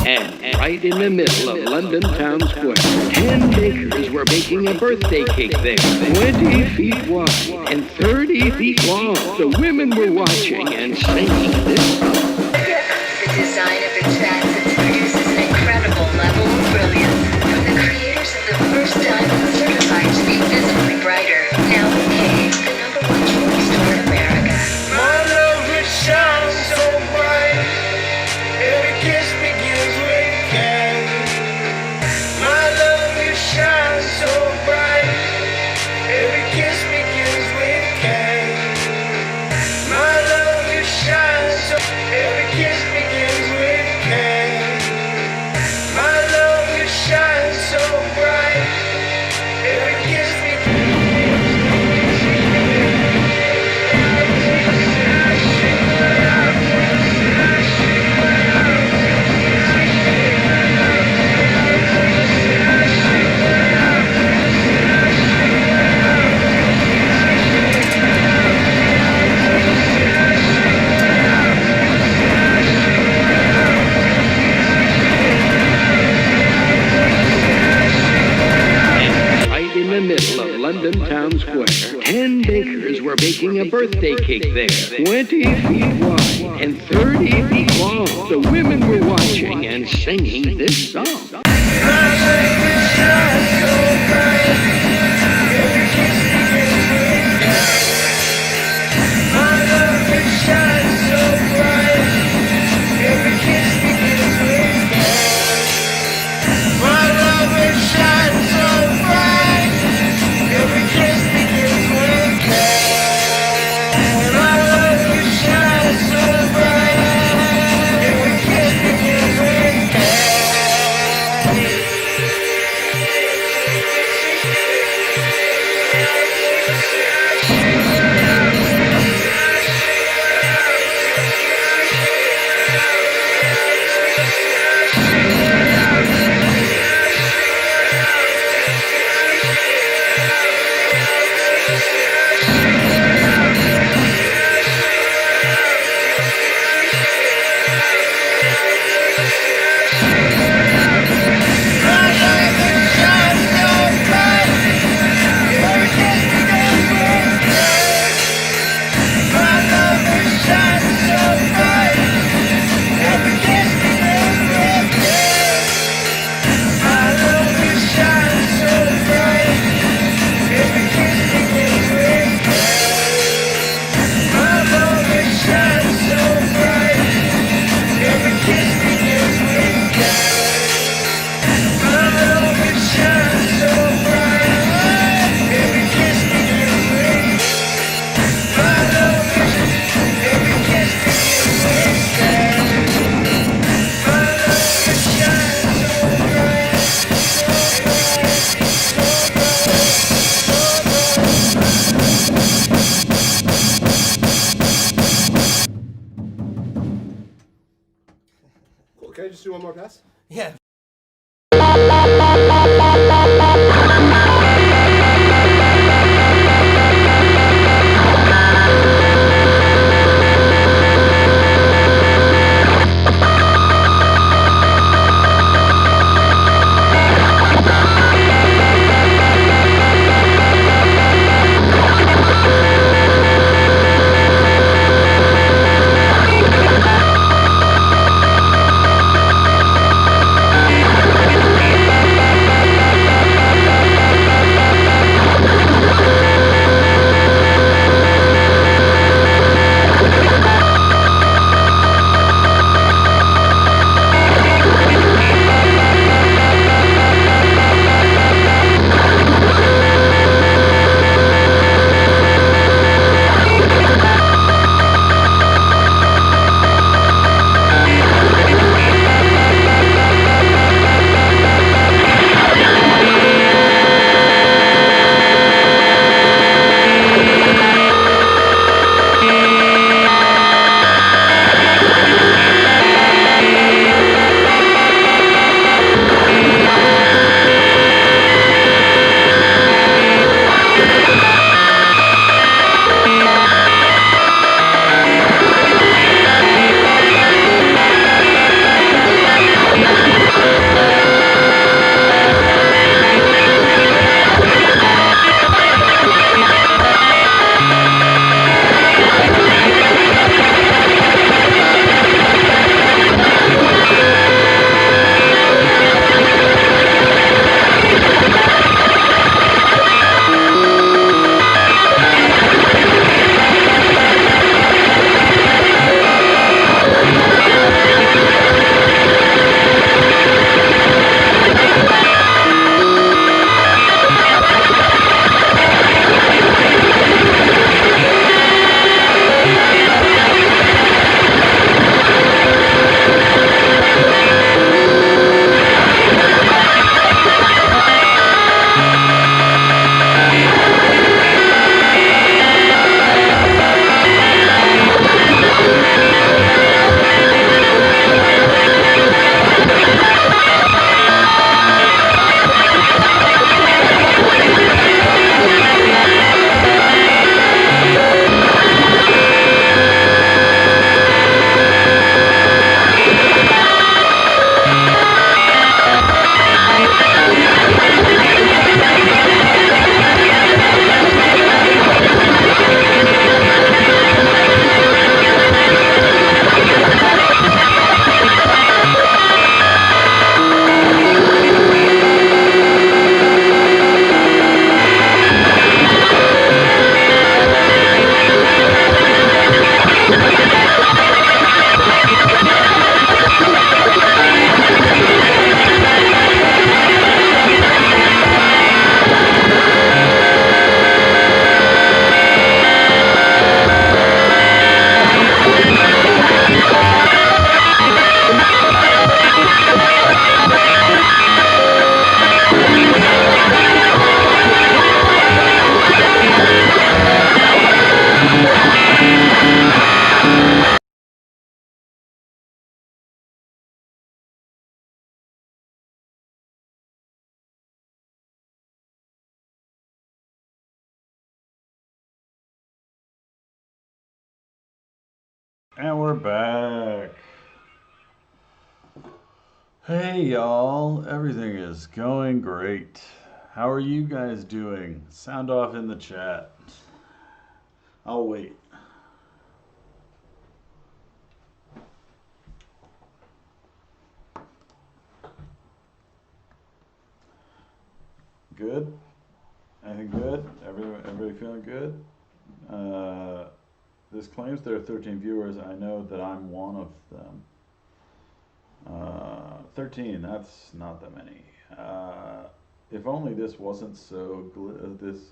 And right in the middle of London Town Square, 10 bakers were baking a birthday cake there, 20 feet wide and 30 feet long. The women were watching and singing this song. The design of its facets produces an incredible level of brilliance from the creators of the first diamond certified to be visibly brighter. Now Cave, the #1 jewelry store in America. My love would shine so bright, every kiss begins with Ken. My love would shine so bright, every kiss begins with Ken. My love would shine so every kiss begins with Ken. My love would shine so bright, every kiss In the middle of London Town Square, 10 bakers were baking a birthday cake there, 20 feet wide and 30 feet long. The women were watching and singing this song. one more pass? Yeah. And we're back. Hey y'all, everything is going great. How are you guys doing? Sound off in the chat. I'll wait. Good? Anything good? Everybody feeling good? This claims there are 13 viewers. I know that I'm one of them. 13, that's not that many. If only this wasn't so, this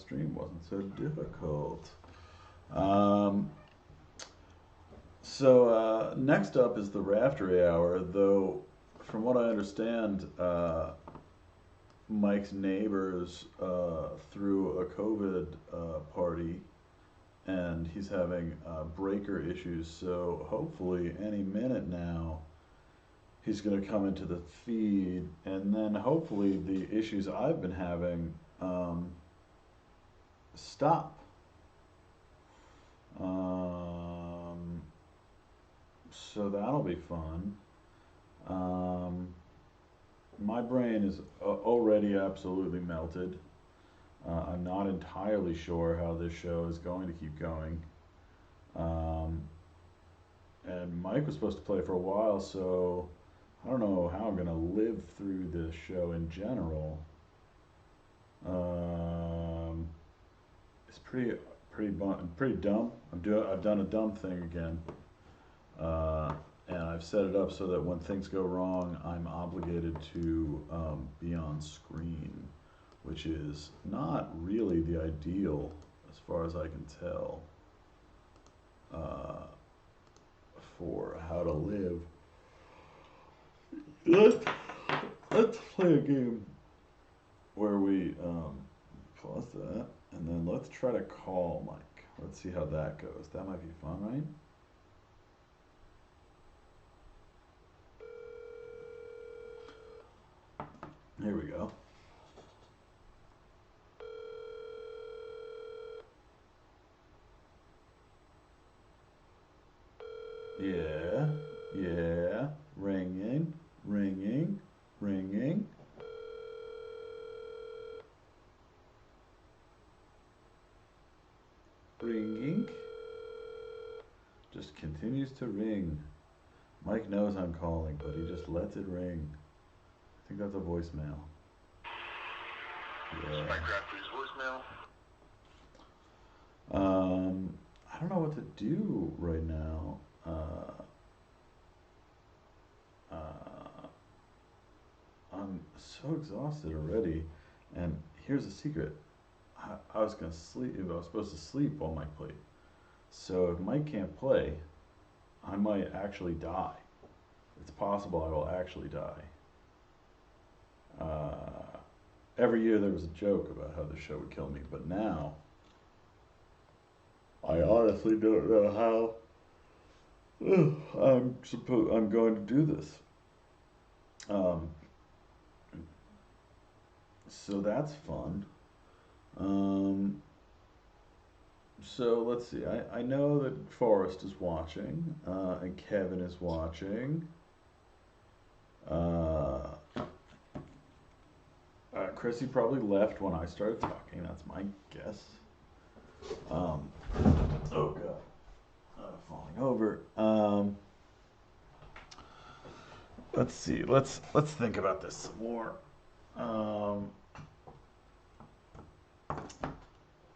stream wasn't so difficult. So next up is the Raftery Hour, though from what I understand, Mike's neighbors threw a COVID party, and he's having breaker issues, so hopefully any minute now he's going to come into the feed, and then hopefully the issues I've been having stop. So that'll be fun. My brain is already absolutely melted. I'm not entirely sure how this show is going to keep going. And Mike was supposed to play for a while, so I don't know how I'm gonna live through this show in general. It's pretty dumb. I've done a dumb thing again, and I've set it up so that when things go wrong, I'm obligated to be on screen, which is not really the ideal as far as I can tell for how to live. Let's play a game where we pause that, and then let's try to call Mike. Let's see how that goes. That might be fun, right? Here we go. Yeah, yeah, ringing, ringing, ringing. Ringing. Just continues to ring. Mike knows I'm calling, but he just lets it ring. I think that's a voicemail. Yeah. Mike Rafferty's voicemail. I don't know what to do right now. I'm so exhausted already, and here's a secret. I was gonna sleep. I was supposed to sleep while Mike played. So if Mike can't play, I might actually die. It's possible I will actually die. Every year there was a joke about how the show would kill me, but now I honestly don't know how I'm going to do this. So that's fun. So let's see. I know that Forrest is watching, and Kevin is watching. Chrissy probably left when I started talking. That's my guess. Oh god, falling over. Let's see. Let's think about this some more.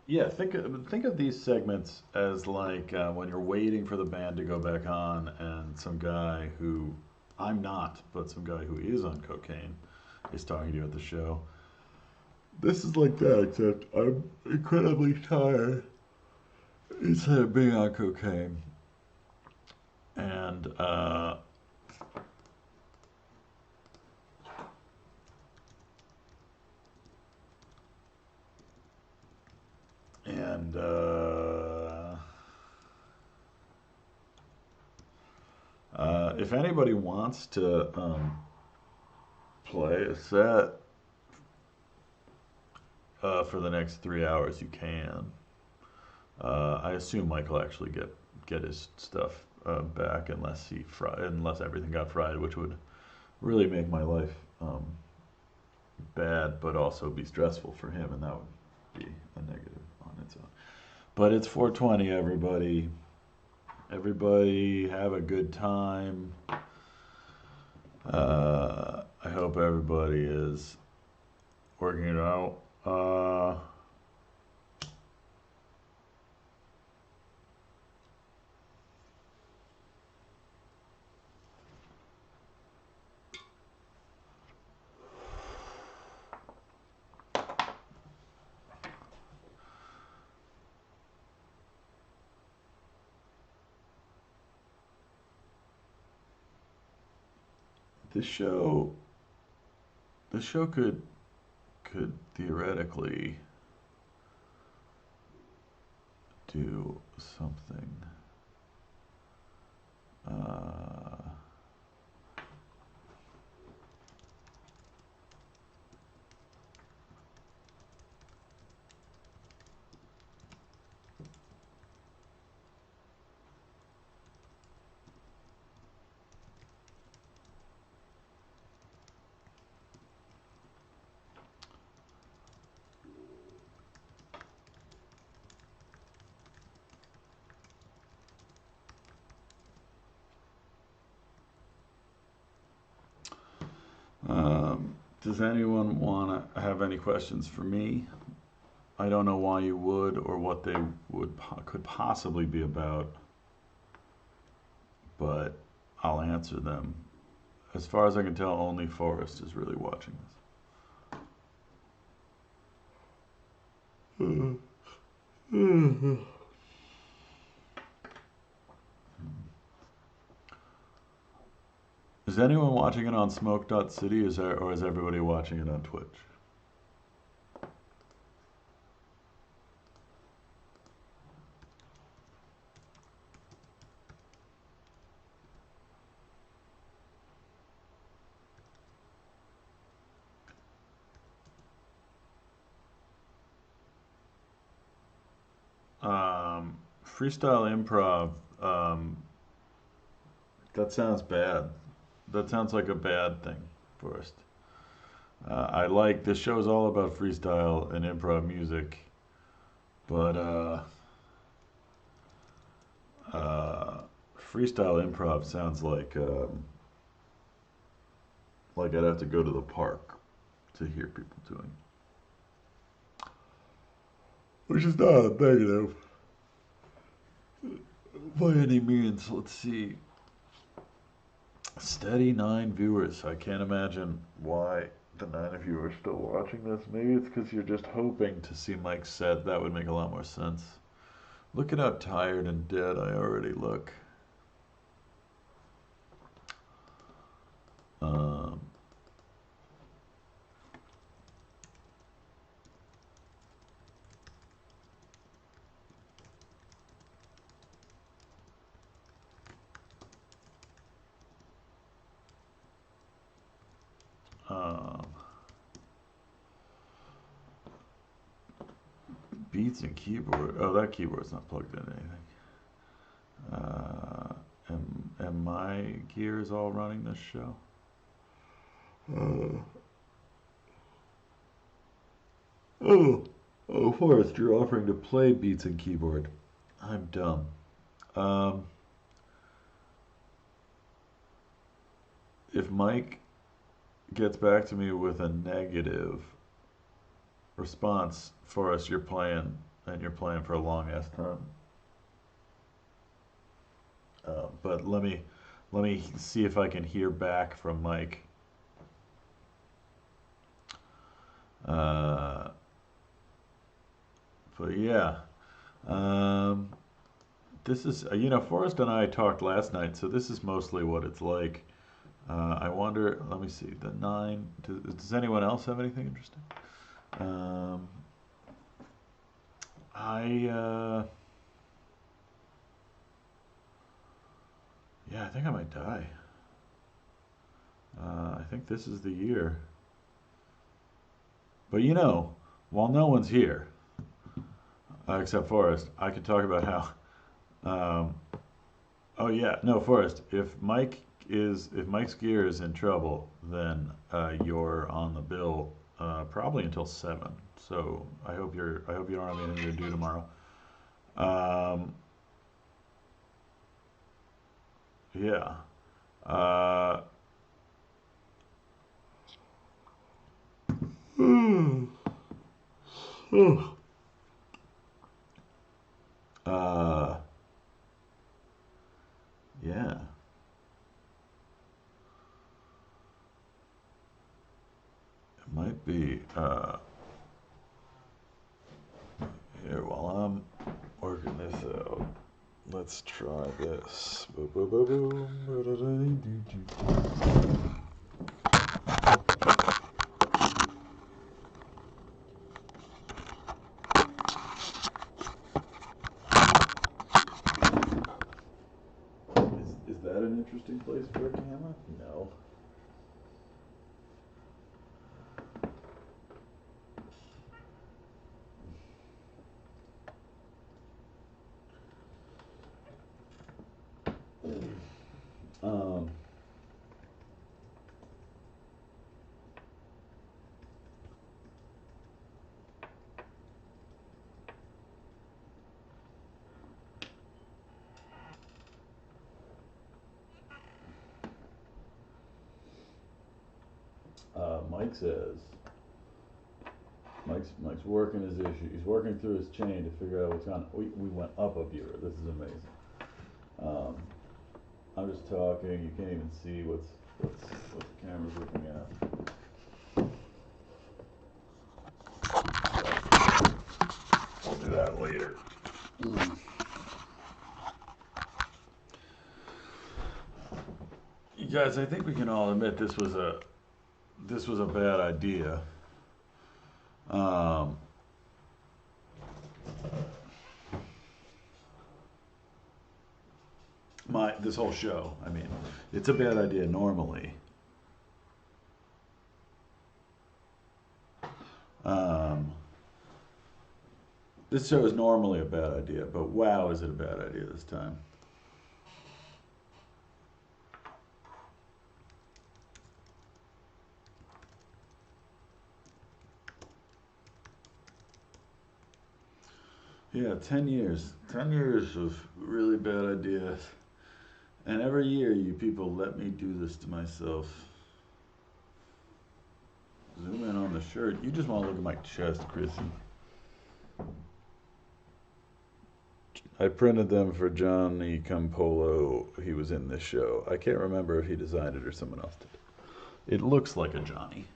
Yeah, think of these segments as like when you're waiting for the band to go back on, and some guy who I'm not, but some guy who is on cocaine is talking to you at the show. This is like that, except I'm incredibly tired instead of being on cocaine. And if anybody wants to play a set for the next 3 hours, you can. I assume Mike will actually get his stuff back unless everything got fried, which would really make my life bad, but also be stressful for him, and that would be a negative on its own. But it's 420, everybody. Everybody have a good time. I hope everybody is working it out. This show could theoretically do something Does anyone want to have any questions for me? I don't know why you would or what they could possibly be about, but I'll answer them. As far as I can tell, only Forrest is really watching this. Is anyone watching it on Smoke.city, or is everybody watching it on Twitch? Freestyle improv, that sounds bad. That sounds like a bad thing, Forrest. I like, this show's all about freestyle and improv music, but freestyle improv sounds like I'd have to go to the park to hear people doing. Which is not negative by any means. Let's see. Steady 9 viewers. I can't imagine why the 9 of you are still watching this. Maybe it's because you're just hoping to see Mike's set. That would make a lot more sense. Look at how tired and dead I already look. Beats and keyboard. Oh, that keyboard's not plugged into anything. And my gear is all running this show. Oh, Forrest, you're offering to play beats and keyboard. I'm dumb. If Mike gets back to me with a negative response, Forrest, you're playing, and you're playing for a long ass time. But let me see if I can hear back from Mike. But yeah, this is, Forrest and I talked last night, so this is mostly what it's like. I wonder, let me see, the 9, does anyone else have anything interesting? Yeah, I think I might die. I think this is the year. But while no one's here, except Forrest, I could talk about how, oh yeah, no, Forrest, if Mike's gear is in trouble, then you're on the bill probably until 7. So I hope you don't have anything to do tomorrow. Yeah. Yeah. It might be, here, while I'm working this out, let's try this. Is that an interesting place for a camera? No. Mike says, Mike's working his issue. He's working through his chain to figure out what's on. We went up a viewer. This is amazing. I'm just talking. You can't even see what the camera's looking at. I'll do that later. You guys, I think we can all admit this was a bad idea. This whole show, I mean, it's a bad idea normally. This show is normally a bad idea, but wow, is it a bad idea this time. Yeah, 10 years. 10 years of really bad ideas. And every year you people let me do this to myself. Zoom in on the shirt. You just want to look at my chest, Chrissy. I printed them for Johnny Campolo. He was in this show. I can't remember if he designed it or someone else did. It looks like a Johnny.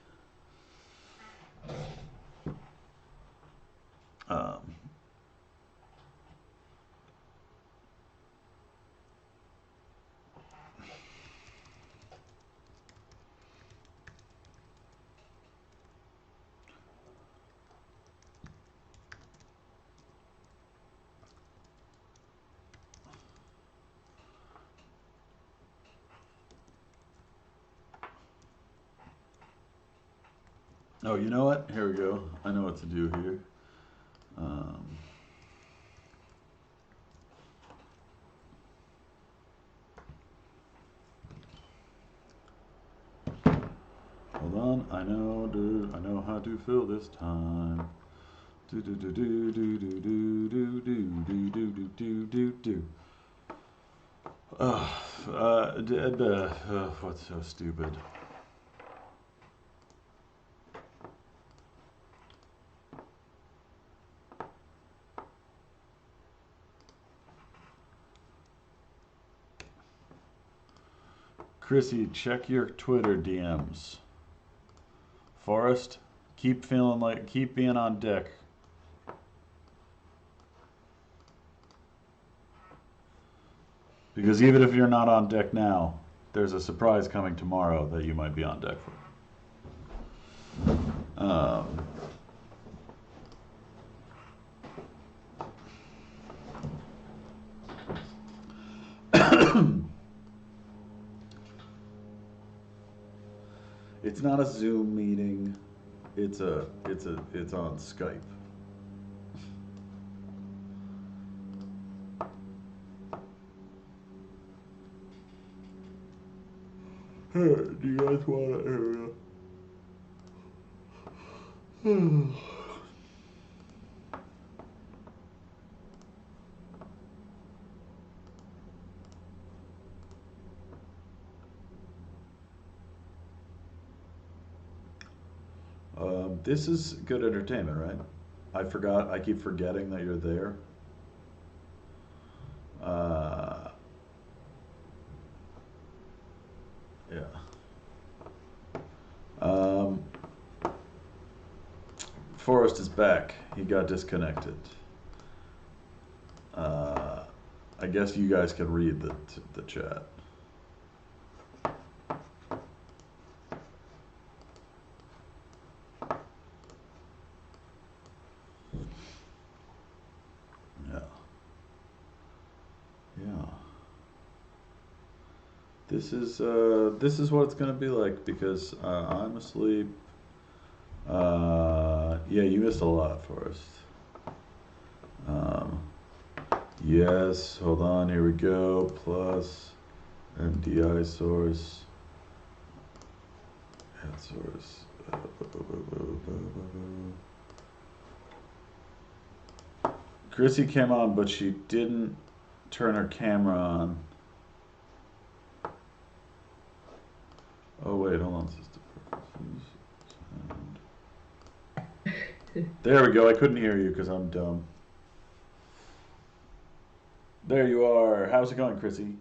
Oh, you know what? Here we go. I know what to do here. Hold on. I know, dude. I know how to fill this time. Do do do do do do do do do do do do do do. What's so stupid? Chrissy, check your Twitter DMs. Forrest, keep being on deck. Because even if you're not on deck now, there's a surprise coming tomorrow that you might be on deck for. It's not a Zoom meeting. It's on Skype. Do you guys want an area? This is good entertainment, right? I keep forgetting that you're there. Yeah. Forrest is back. He got disconnected. I guess you guys can read the chat. This is what it's gonna be like because I'm asleep. Yeah, you missed a lot, Forrest. Yes, hold on, here we go. Plus MDI source. Add source. Chrissy came on, but she didn't turn her camera on. Oh wait, hold on, sister. There we go. I couldn't hear you because I'm dumb. There you are. How's it going, Chrissy?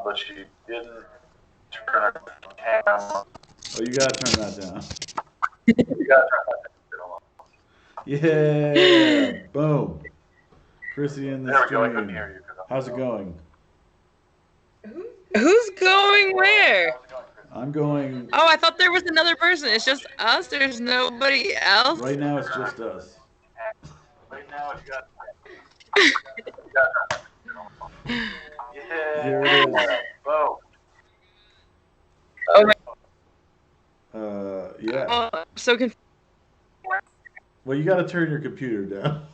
But she didn't turn her camera. Oh, you gotta turn that down. You gotta turn Yeah. Boom. Chrissy in the There we go. I stream. couldn't hear you. How's it going? Who's going where? I'm going. Oh, I thought there was another person. It's just us. There's nobody else. Right now, it's just us. Right now, it's got. Here it is. Boom. Oh my. Yeah. Oh, I'm so confused. Well, you gotta turn your computer down.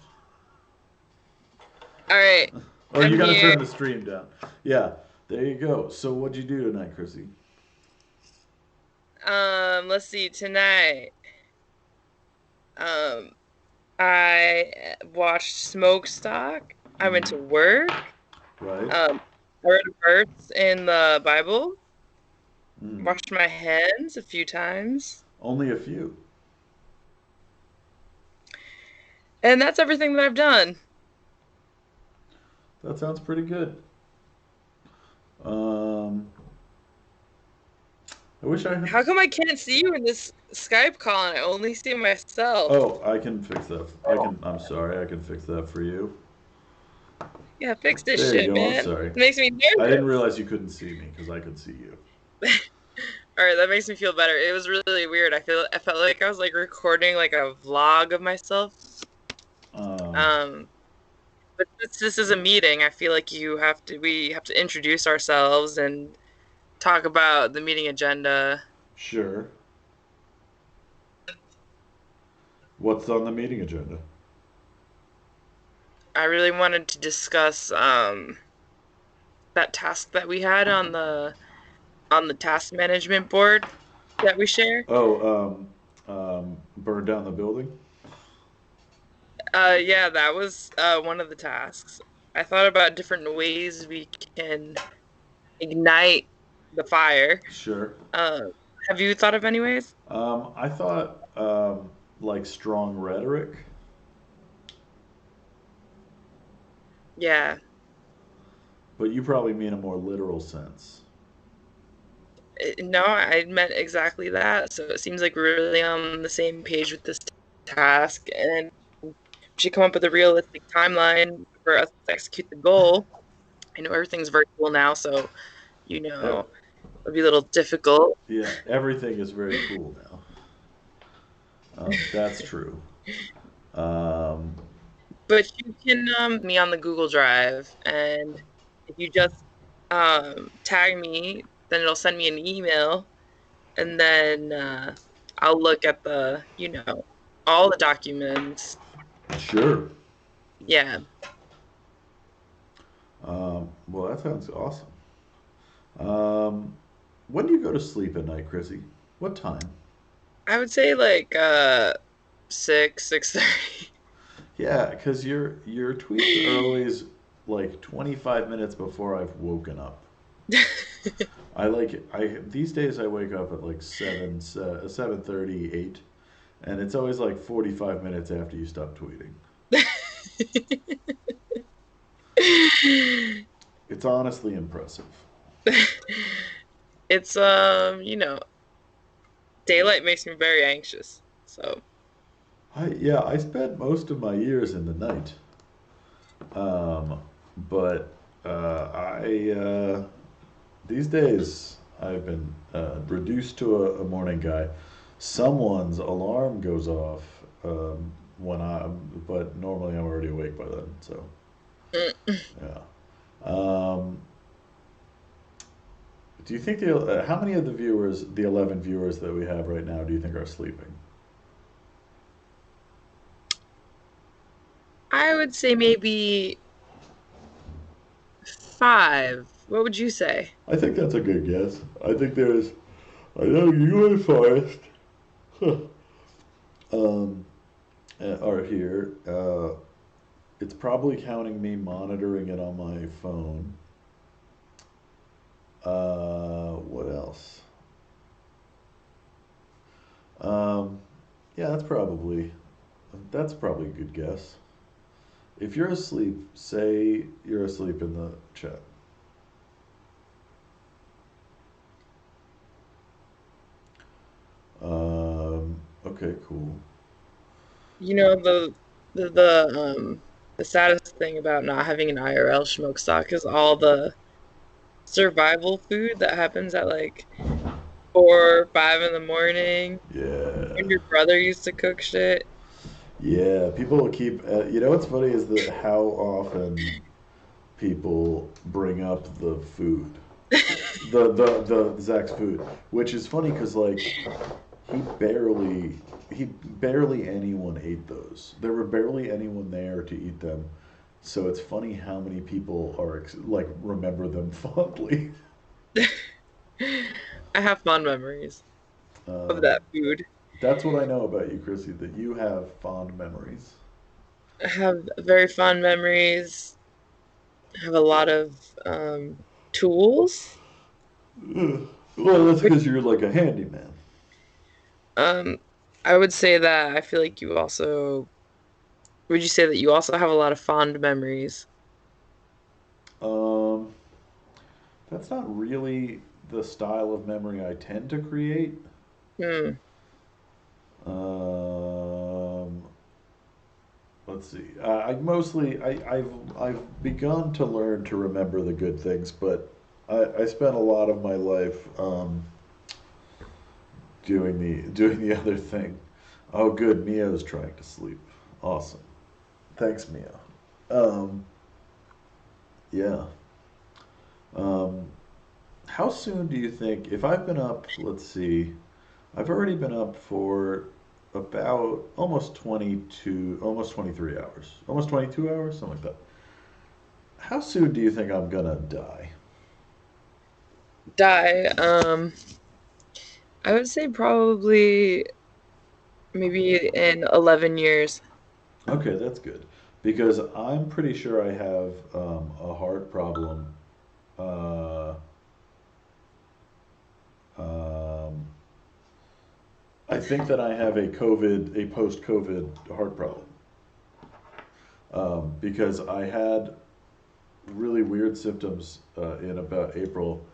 All right. Or you gotta here. turn the stream down. Yeah. There you go. So, what'd you do tonight, Chrissy? Let's see. Tonight, I watched Smhoakstock. I went to work. Right. I read a verse in the Bible. Washed my hands a few times. Only a few. And that's everything that I've done. That sounds pretty good. I wish I had... How come I can't see you in this Skype call and I only see myself? Oh, I can fix that. I'm sorry, I can fix that for you. Yeah, fix this There shit, you go. man. I'm sorry. It makes me nervous. I didn't realize you couldn't see me because I could see you. All right, that makes me feel better. It was really weird. I felt like I was like recording like a vlog of myself. But this is a meeting. I feel like we have to introduce ourselves and talk about the meeting agenda. Sure. What's on the meeting agenda? I really wanted to discuss that task that we had on the task management board that we share. Oh, burn down the building? Yeah, that was one of the tasks. I thought about different ways we can ignite the fire. Sure. Have you thought of any ways? I thought like strong rhetoric. Yeah. But you probably mean a more literal sense. No, I meant exactly that. So it seems like we're really on the same page with this task, and we should come up with a realistic timeline for us to execute the goal. I know everything's virtual now, so it'll be a little difficult. Yeah, everything is very cool now. That's true. But you can me on the Google Drive, and if you just tag me, then it'll send me an email, and then I'll look at all the documents. Sure. Yeah. Well, that sounds awesome. When do you go to sleep at night, Chrissy? What time? I would say like 6:30. Yeah, because your tweets are always like 25 minutes before I've woken up. These days I wake up at like 7:30, 8, and it's always like 45 minutes after you stop tweeting. It's honestly impressive. It's daylight makes me very anxious. So I spent most of my years in the night. But these days I've been reduced to a morning guy. Someone's alarm goes off but normally I'm already awake by then. So yeah. Do you think how many of the 11 viewers that we have right now, do you think are sleeping? I would say maybe 5. What would you say? I think that's a good guess. I know you and Forrest are here. It's probably counting me monitoring it on my phone. What else? Yeah, that's probably a good guess. If you're asleep, say you're asleep in the chat. Okay, cool. You know the saddest thing about not having an IRL smokestack is all the survival food that happens at like 4 or 5 in the morning Yeah. when your brother used to cook shit. Yeah, people will keep. You know what's funny is that how often people bring up the food, the Zach's food, which is funny because like he barely he barely anyone ate those. There were barely anyone there to eat them, so it's funny how many people are like remember them fondly. I have fond memories of Um, that food. that's what I know about you, Chrissy, that you have fond memories. I have very fond memories. I have a lot of tools. Ugh. Well, that's because you're like a handyman. Um, I would say that I feel like you also would you say that you also have a lot of fond memories? Um, that's not really the style of memory I tend to create. Hmm. Um, let's see. I've begun to learn to remember the good things, but I spent a lot of my life doing the other thing. Oh, good. Mio's trying to sleep. Awesome. Thanks, Mio. Um, yeah. Um, how soon do you think, if I've been up, let's see, I've already been up for about almost 22, almost 23 hours, almost 22 hours, something like that. How soon do you think I'm gonna die? Die. I would say probably maybe in 11 years. Okay, that's good. Because I'm pretty sure I have a heart problem. Uh, um, I think that I have a post-COVID heart problem. Because I had really weird symptoms in about April,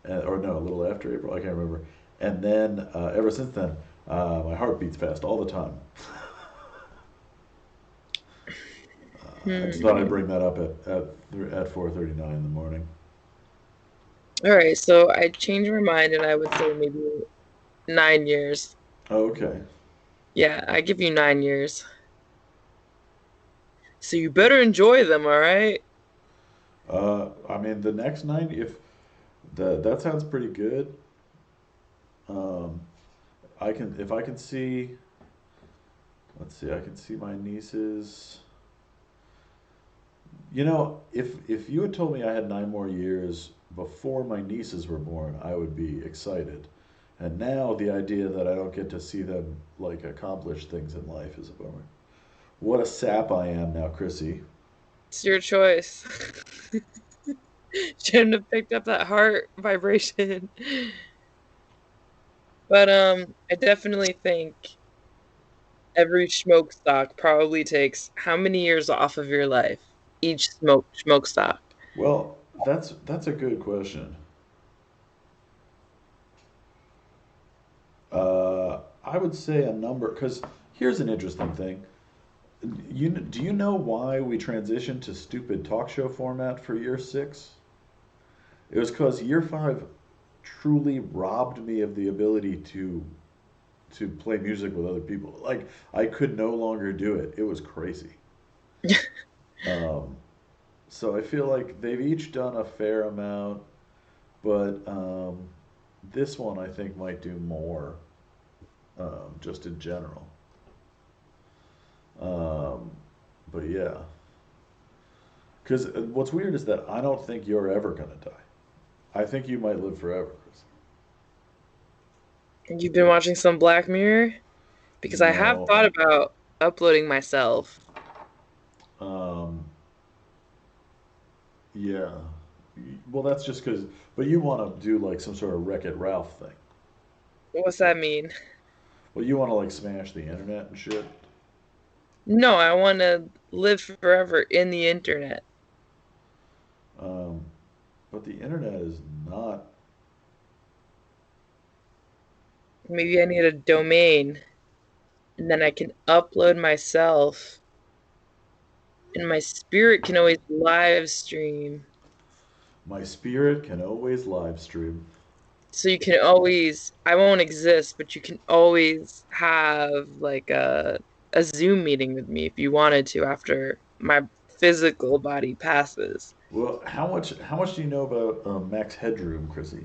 or no, a little after April, I can't remember. And then ever since then, my heart beats fast all the time. I just thought I'd Hmm. bring that up at 4:39 in the morning. All right, so I changed my mind and I would say maybe 9 years. Okay. Yeah, I give you 9 years. So you better enjoy them, all right? I mean, the next 90, if that sounds pretty good. Um, if I can see, let's see, I can see my nieces. You know, if you had told me I had 9 more years before my nieces were born, I would be excited. And now the idea that I don't get to see them like accomplish things in life is a bummer. What a sap I am now, Chrissy. It's your choice. Shouldn't have picked up that heart vibration. But I definitely think every smokestack probably takes how many years off of your life? Each smokestack. Well, that's a good question. I would say a number, because here's an interesting thing. Do you know why we transitioned to stupid talk show format for year six? It was because year five truly robbed me of the ability to play music with other people. Like I could no longer do it. It was crazy. Um, so I feel like they've each done a fair amount, but this one I think might do more, just in general. Um, but yeah, because what's weird is that I don't think you're ever gonna die. I think you might live forever, Chris. You've been watching some Black Mirror? Because I have No. thought about uploading myself. Um, yeah. Well, that's just because, but you want to do like some sort of Wreck It Ralph thing. What's that mean? Well, you want to like smash the internet and shit. No, I want to live forever in the internet. But the internet is not. Maybe I need a domain, and then I can upload myself, and my spirit can always live stream. My spirit can always live stream. So you can always, I won't exist, but you can always have like a Zoom meeting with me if you wanted to after my physical body passes. Well, how much do you know about max headroom, Chrissy?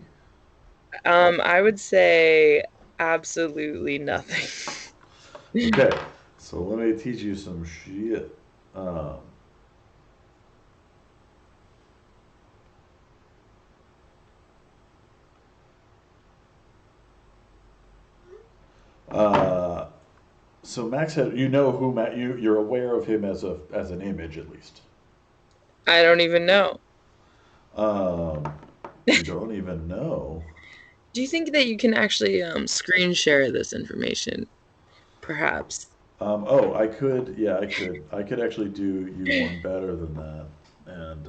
I would say absolutely nothing. Okay, so let me teach you some shit. Um, uh, so Max had, you know who you're aware of him as an image at least. I don't even know. You don't even know. Do you think that you can actually screen share this information? Perhaps. Oh, I could. Yeah, I could. I could actually do you one better than that. And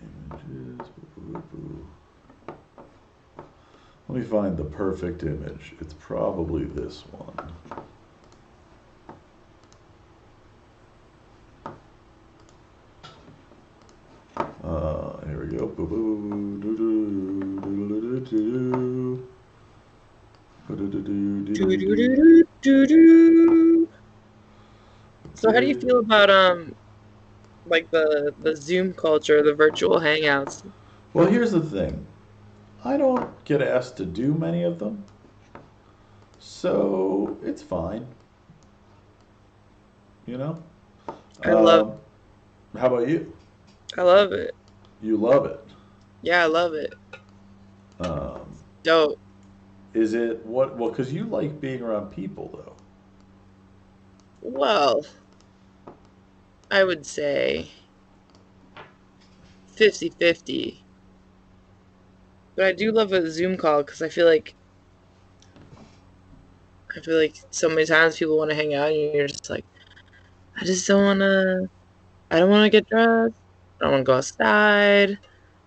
images. Let me find the perfect image. It's probably this one. Here we go. Boo boo doo doo doo doo Do-do-do-do-do-do. So how do you feel about like the Zoom culture, the virtual hangouts? Well, here's the thing. I don't get asked to do many of them, so it's fine. You know. I love How about you? I love it. You love it. Yeah, I love it. Um, Dope. Is it what? Well, because you like being around people, though. Well, I would say 50-50. But I do love a Zoom call because I feel like so many times people want to hang out and you're just like, I just don't want to. I don't want to get dressed. I don't want to go outside.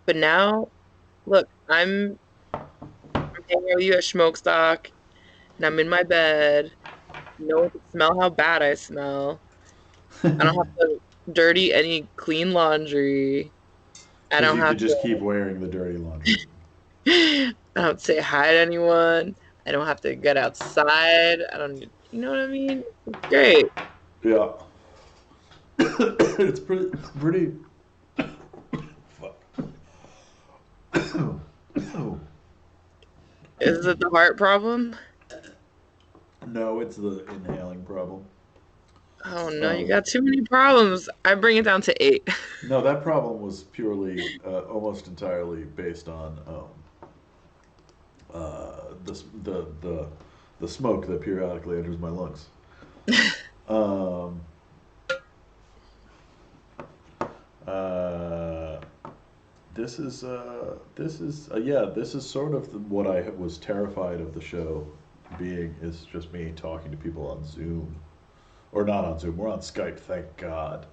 But now, look, I'm hanging out with you at Smhoakstock, and I'm in my bed. No one can smell how bad I smell. I don't have to dirty any clean laundry. I Because don't you could have just keep wearing the dirty laundry. I don't say hi to anyone. I don't have to get outside. I don't need, you know what I mean? It's great. Yeah. It's pretty. Fuck. Is it the heart problem? No, it's the inhaling problem. Oh no, you got too many problems. I bring it down to 8. No, that problem was purely, almost entirely based on the smoke that periodically enters my lungs. Um, uh, this is yeah, this is sort of what I was terrified of the show being, is just me talking to people on Zoom, or not on Zoom. We're on Skype, thank God.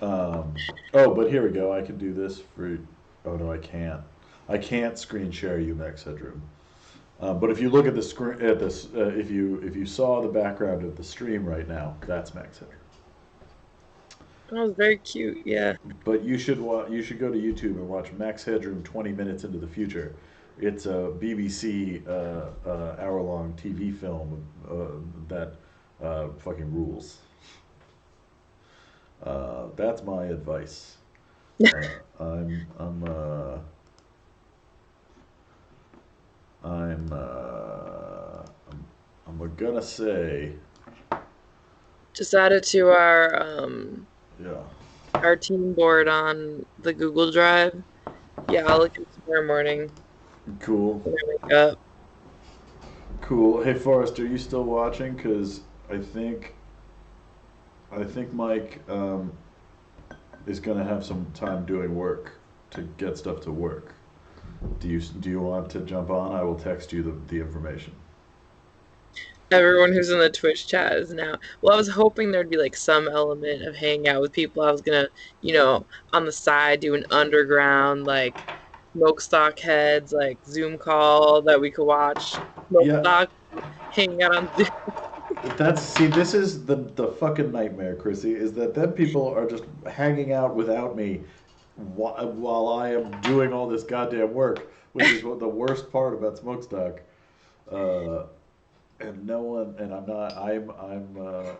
Oh, but here we go. I can do this for. Oh no, I can't. I can't screen share you, Max Headroom. But if you look at the screen, at this, if you saw the background of the stream right now, that's Max Headroom. That was very cute, yeah. But you should you should go to YouTube and watch Max Headroom 20 minutes into the future. It's a BBC hour-long TV film that fucking rules. That's my advice. I'm I'm uh, I'm uh, I'm gonna say Just add it to yeah. our team board on the Google Drive. Yeah, I'll look at it tomorrow morning Cool. when I wake up. Cool. Hey Forrest, are you still watching? Cause I think Mike is going to have some time doing work to get stuff to work. Do you want to jump on? I will text you the information. Everyone who's in the Twitch chat is now. Well, I was hoping there'd be like some element of hanging out with people. I was gonna, on the side do an underground like Smhoakstock heads like Zoom call that we could watch. Smhoakstock hanging out on Zoom. This is the fucking nightmare, Chrissy, is that then people are just hanging out without me while I am doing all this goddamn work, which is what the worst part about Smhoakstock. And no one, and I'm not,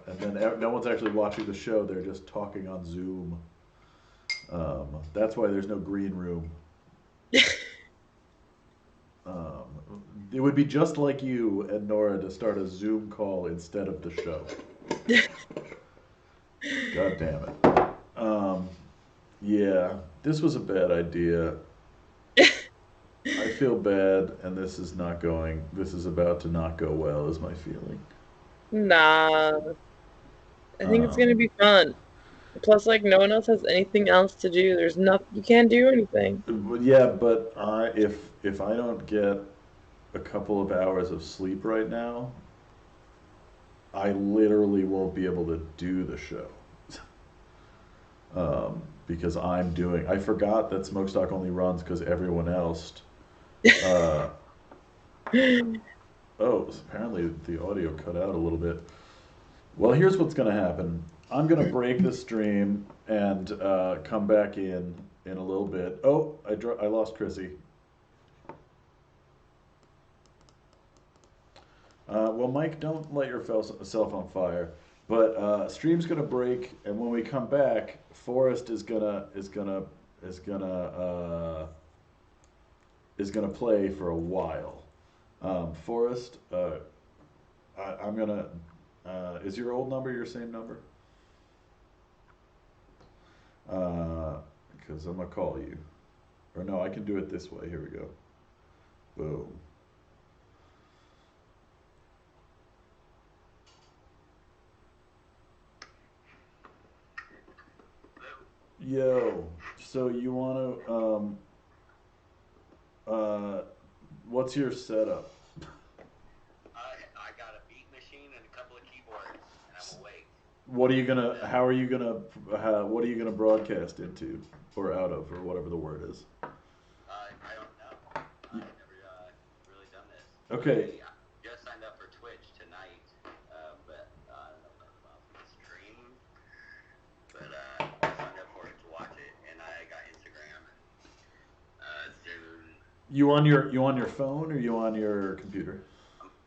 and then no one's actually watching the show. They're just talking on Zoom. That's why there's no green room. It would be just like you and Nora to start a Zoom call instead of the show. God damn it. Yeah, this was a bad idea. I feel bad, and this is about to not go well, is my feeling. Nah. I think it's gonna be fun. Plus, like, no one else has anything else to do. There's nothing, you can't do anything. Yeah, but if I don't get a couple of hours of sleep right now, I literally won't be able to do the show. Because I forgot that Smhoakstock only runs because everyone else. Apparently the audio cut out a little bit. Well, here's what's going to happen. I'm going to break the stream and come back in a little bit. Oh, I lost Chrissy. Well, Mike, don't light yourself on fire. But stream's gonna break, and when we come back, Forrest is gonna play for a while. Forrest, I'm gonna. Is your old number your same number? Because I'm gonna call you, or no, I can do it this way. Here we go. Boom. Yo, so you want to, what's your setup? I got a beat machine and a couple of keyboards, and I'm awake. What are you gonna broadcast into, or out of, or whatever the word is? I don't know. I've never really done this. Okay. I just signed up for Twitch tonight, but I don't know if that's about the stream. But I signed up for it to watch it, and I got Instagram and Zoom. You on your phone or you on your computer?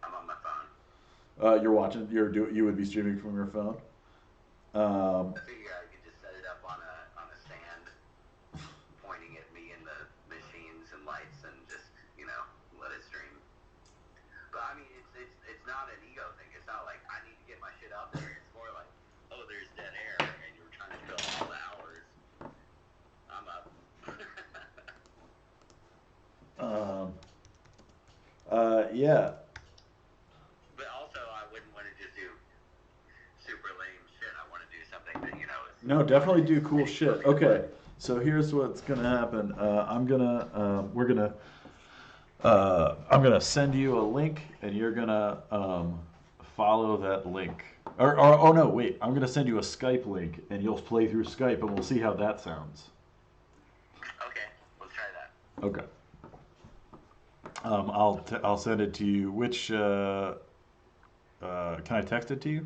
I'm on my phone. You would be streaming from your phone? I figure I could just set it up on a stand, pointing at me and the machines and lights, and just let it stream. But I mean, it's not an ego thing. It's not like I need to get my shit out there. It's more like, oh, there's dead air, and you're trying to fill all the hours. I'm up. Yeah. But also, I wouldn't want to just do super lame shit. I want to do something that is. No, definitely do cool shit. Okay, so here's what's gonna happen. I'm gonna send you a link, and you're gonna follow that link. Oh no, wait. I'm gonna send you a Skype link, and you'll play through Skype, and we'll see how that sounds. Okay, let's try that. Okay. I'll send it to you. Which can I text it to you?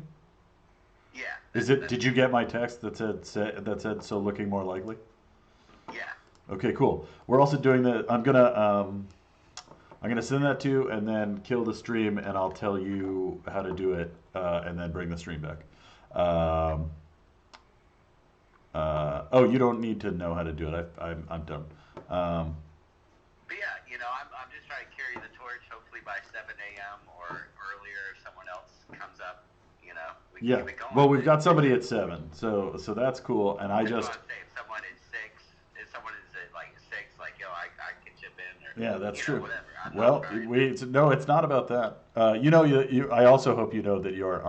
Yeah. Did you get my text that said so looking more likely? Yeah. Okay, cool. We're also doing the. I'm gonna send that to you and then kill the stream, and I'll tell you how to do it, and then bring the stream back. You don't need to know how to do it. I'm done. But yeah, I'm just trying to carry the torch. Hopefully by 7 a.m. or earlier, if someone else comes up, we can keep it going. Well, we've got somebody at 7, so that's cool. And I just. If someone is 6, at like 6, like I can chip in. Or, Yeah, that's true. Whatever. No, it's not about that. I also hope you know that you're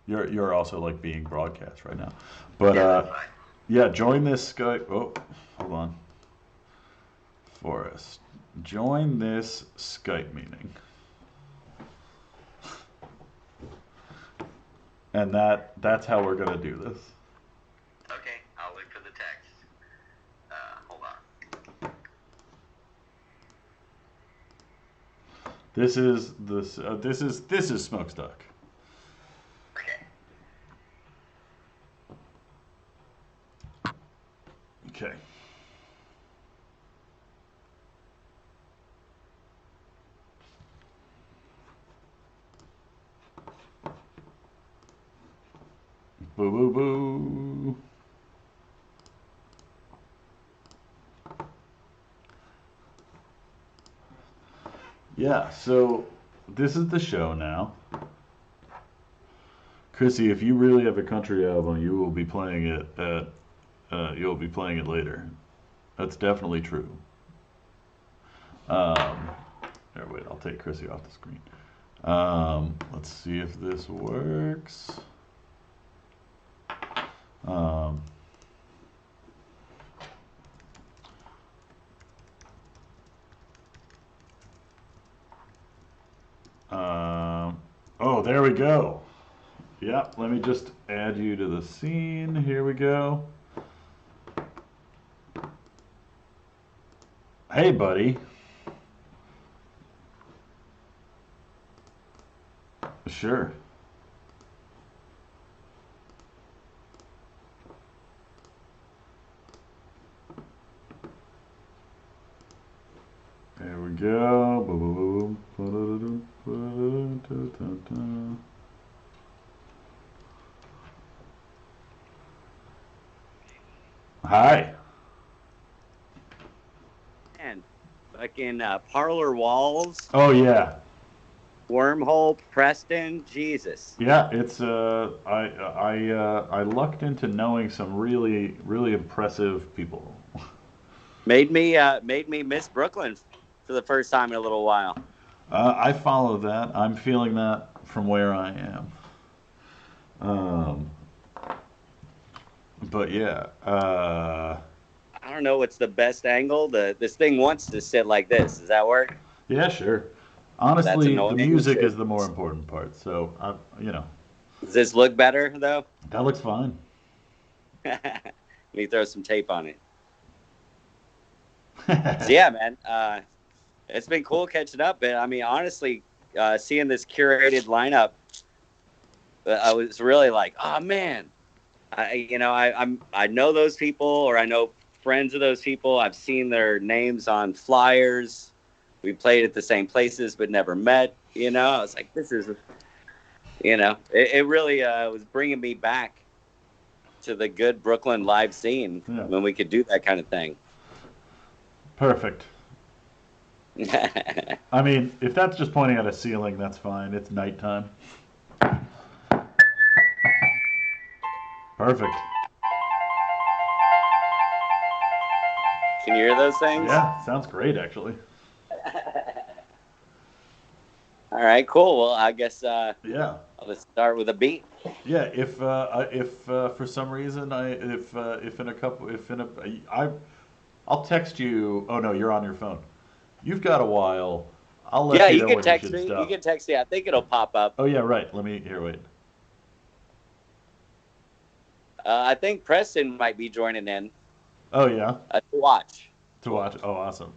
You're also like being broadcast right now. But that's fine. yeah, join this Skype. Oh, hold on. Forrest, join this Skype meeting. And that's how we're gonna do this. Okay, I'll look for the text. Hold on. This is Smhoakstock. Okay. Okay. Boo boo boo. Yeah, so this is the show now. Chrissy, if you really have a country album, you will be playing it you'll be playing it later. That's definitely true. Here, wait, I'll take Chrissy off the screen. Let's see if this works. Oh, there we go. Yeah, let me just add you to the scene. Here we go. Hey, buddy. Sure. There we go. Hi. And fucking parlor walls. Oh yeah. Wormhole, Preston, Jesus. Yeah, it's I lucked into knowing some really impressive people. Made me miss Brooklyn for the first time in a little while. I follow that. I'm feeling that from where I am. But yeah. I don't know what's the best angle. This thing wants to sit like this. Does that work? Yeah, sure. Honestly, the music is the more important part. So, you know. Does this look better though? That looks fine. Let me throw some tape on it. So yeah, man. It's been cool catching up. But I mean, honestly, seeing this curated lineup, I was really like, oh man. I know those people, or I know friends of those people. I've seen their names on flyers. We played at the same places but never met. I was like, this is, it really was bringing me back to the good Brooklyn live scene when we could do that kind of thing. Perfect. I mean, if that's just pointing at a ceiling, that's fine. It's nighttime. Perfect. Can you hear those things? Yeah, sounds great, actually. All right, cool. Well, I guess yeah. Let's start with a beat. Yeah, if for some reason I'll text you. Oh no, you're on your phone. You've got a while. I'll let you know can text me. You can text me. I think it'll pop up. Oh yeah, right. Wait. I think Preston might be joining in. Oh yeah. To watch. To watch. Oh, awesome.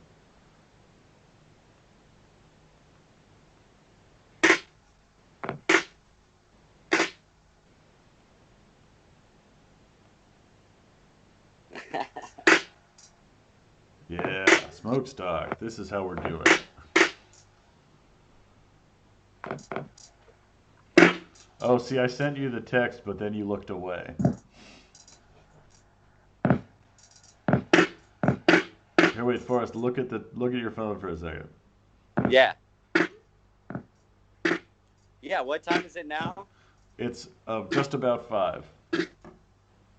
Yeah, Smhoakstock. This is how we're doing it. Oh, see, I sent you the text, but then you looked away. Here, wait, Forrest. Look at your phone for a second. Yeah. Yeah. What time is it now? It's just about 5.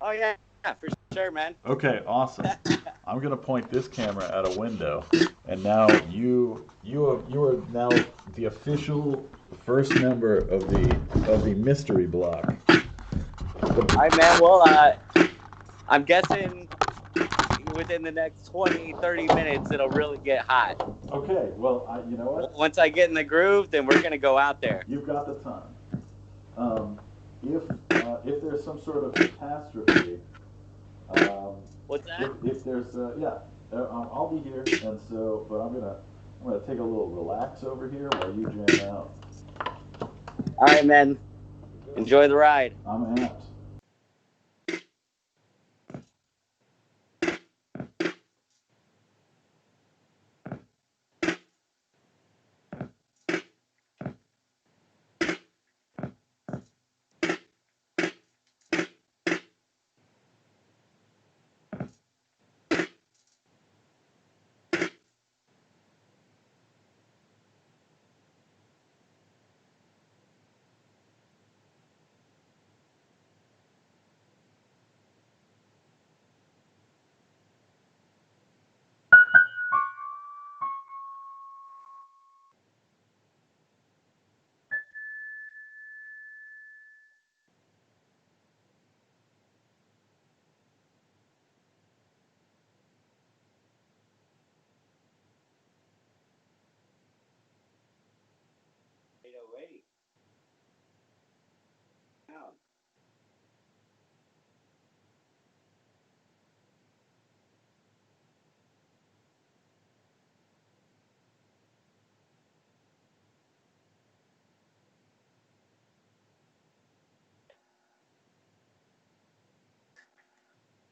Oh yeah, for sure, man. Okay, awesome. I'm gonna point this camera at a window, and now you are now the official first member of the mystery block. All right, man. Well, I'm guessing within the next 20, 30 minutes, it'll really get hot. Okay, well, you know what? Once I get in the groove, then we're going to go out there. You've got the time. If there's some sort of catastrophe, what's that? If there's I'll be here, and so, but I'm gonna take a little relax over here while you jam out. All right, man. Enjoy the ride. I'm amped.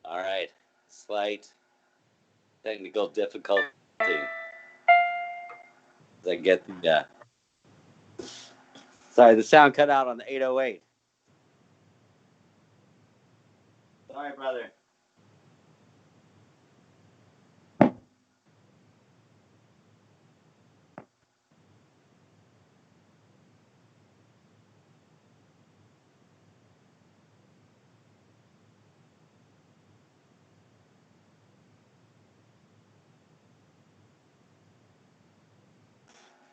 All right. Slight technical difficulty. I get the. Sorry, the sound cut out on the 808. Sorry, brother.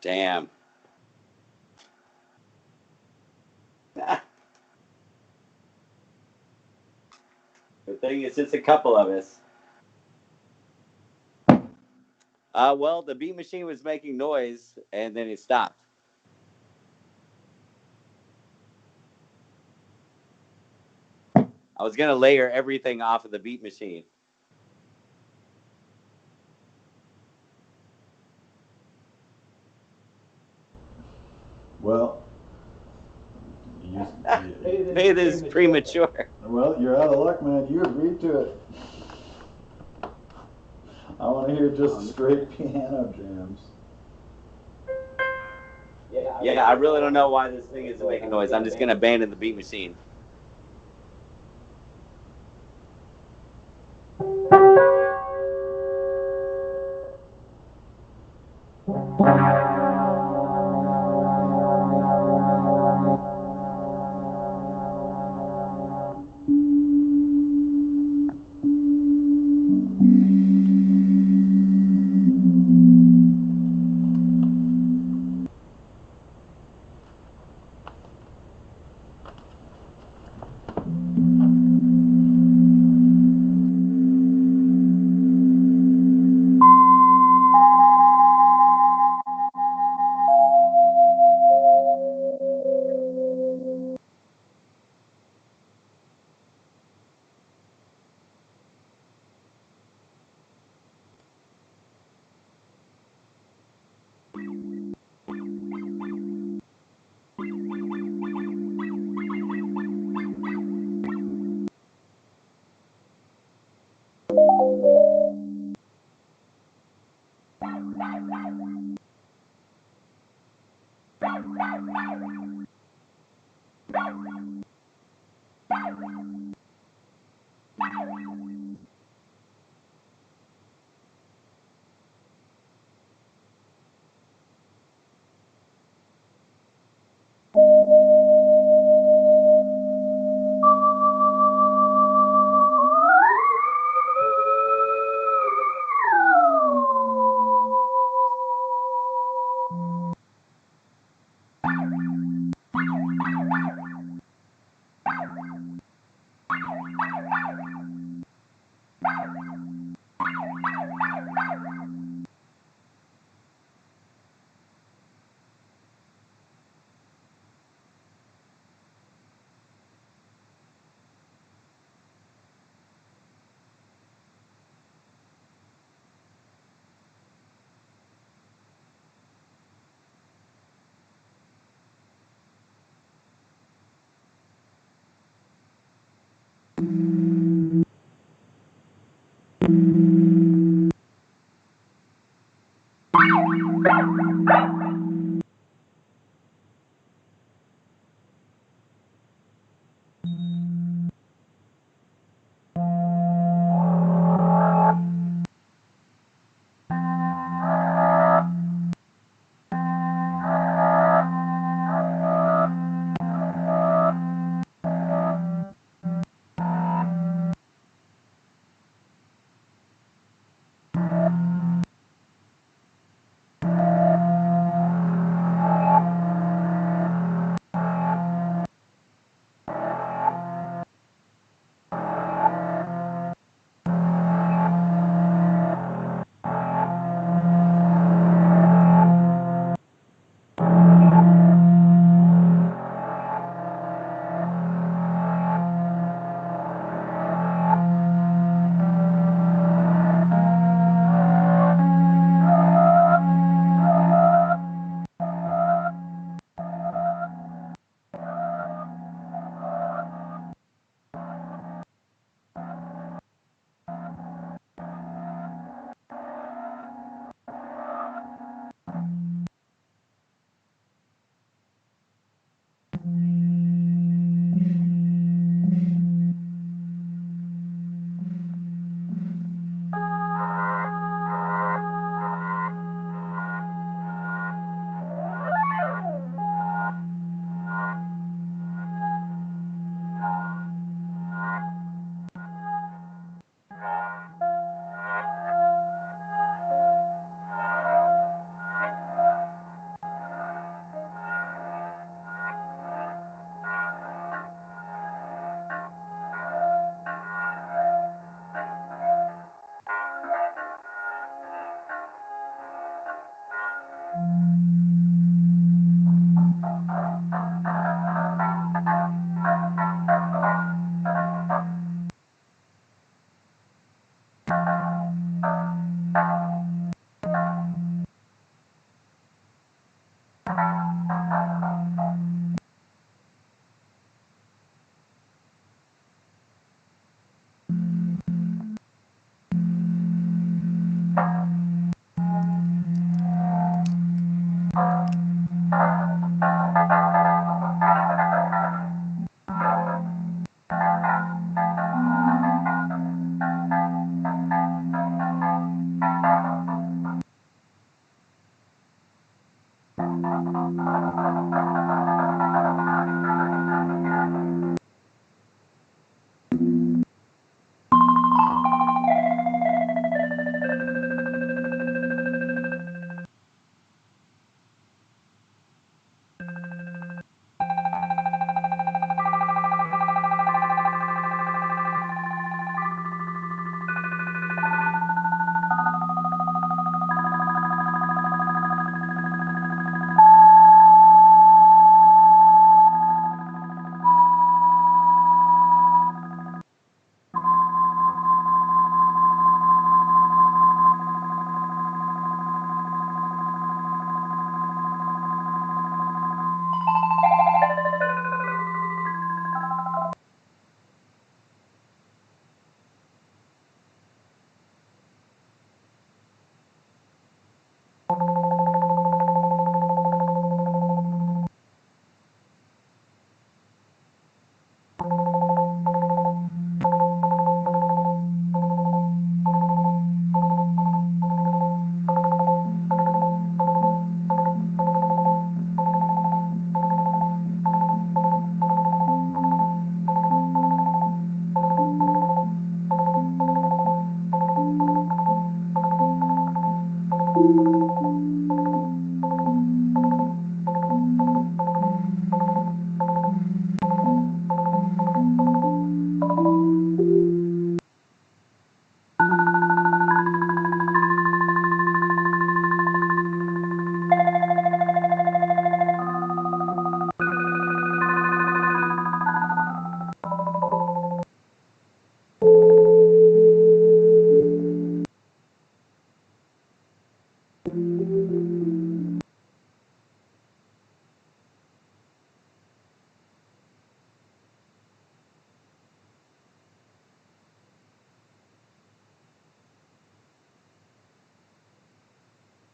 Damn. Good thing it's just a couple of us. Well, the beat machine was making noise, and then it stopped. I was going to layer everything off of the beat machine. Well, Hey, this is premature. Well, you're out of luck, man. You agreed to it. I want to hear just straight piano jams. Yeah, I really don't know why this thing isn't making noise. I'm just going to abandon the beat machine.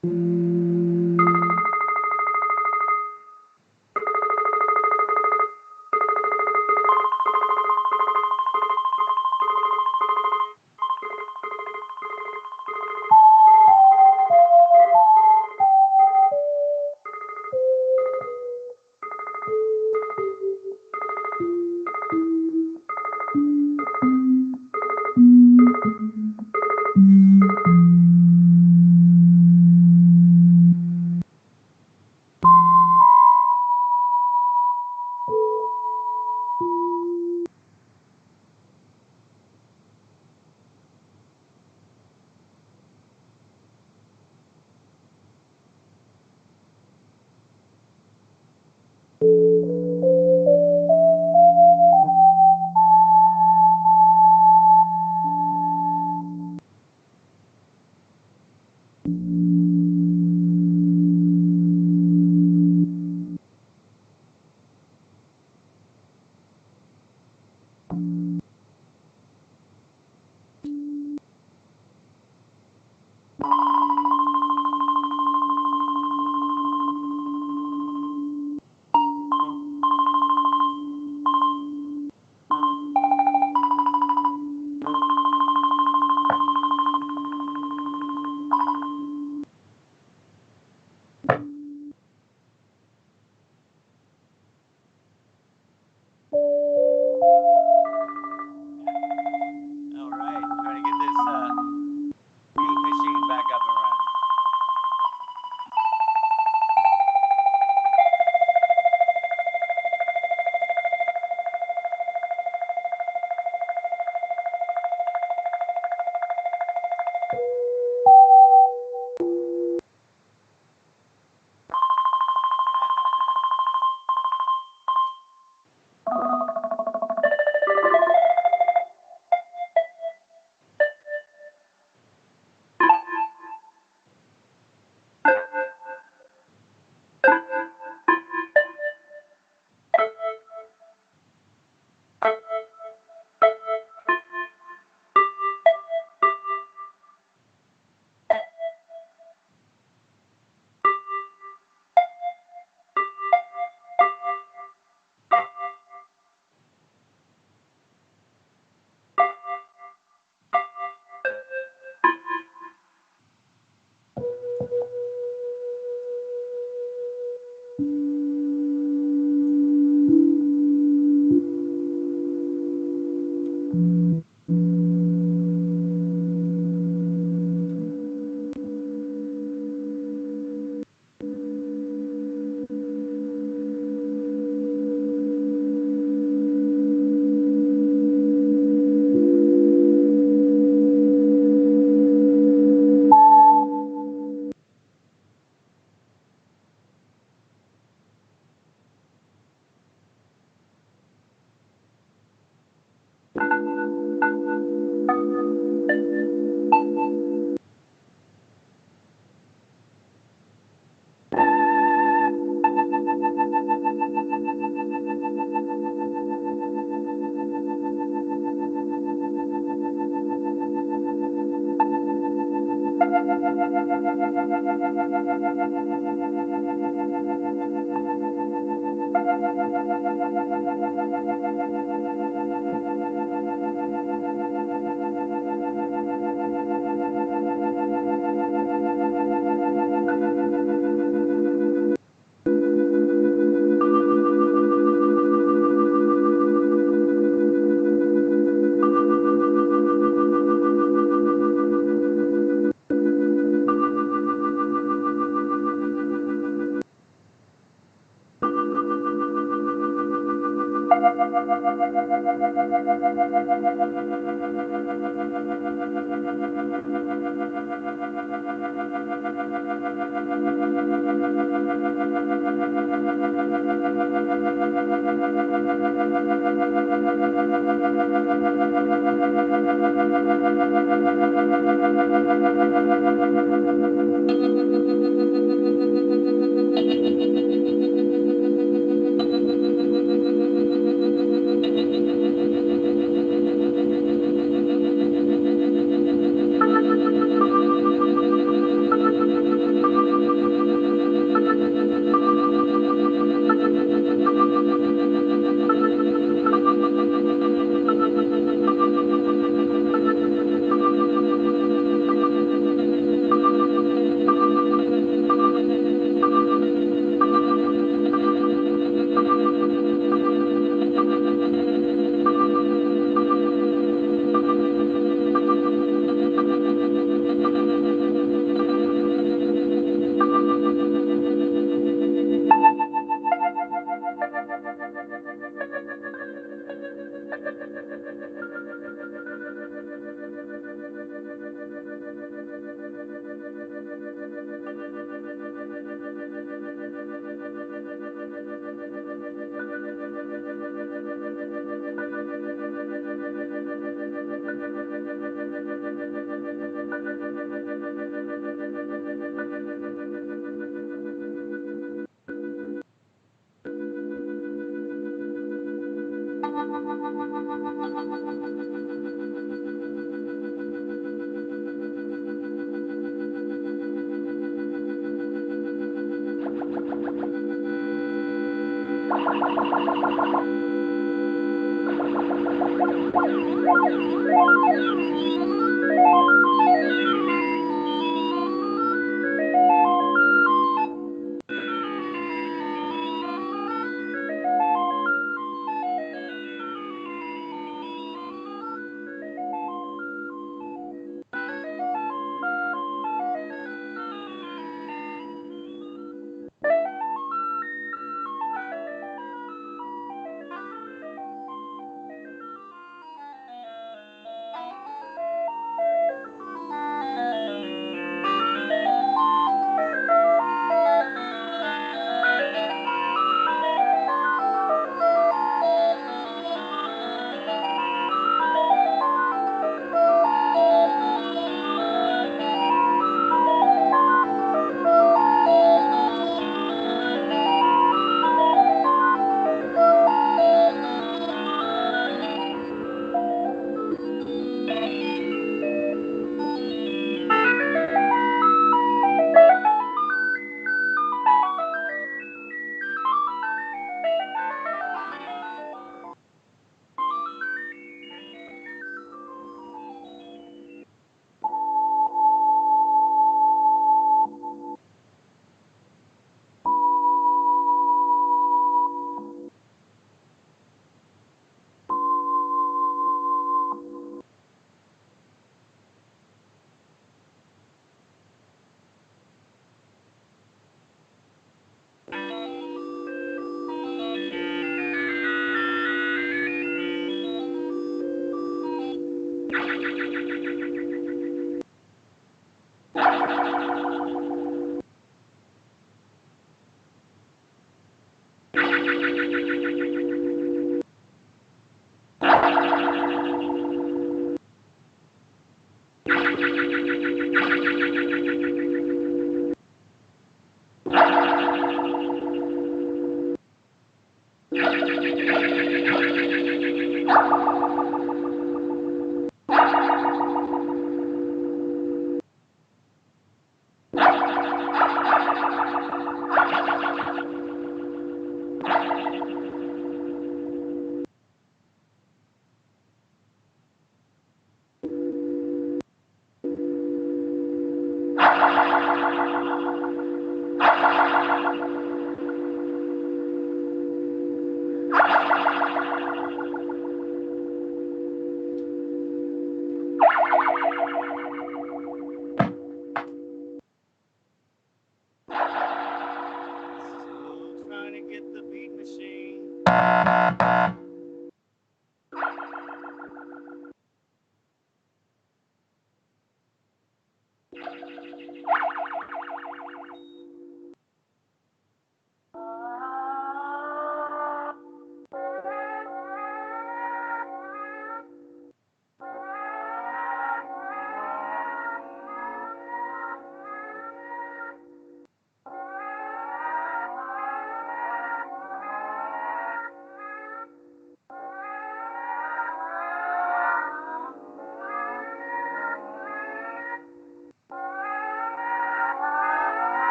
All right, trying to get this beat machine back up and running.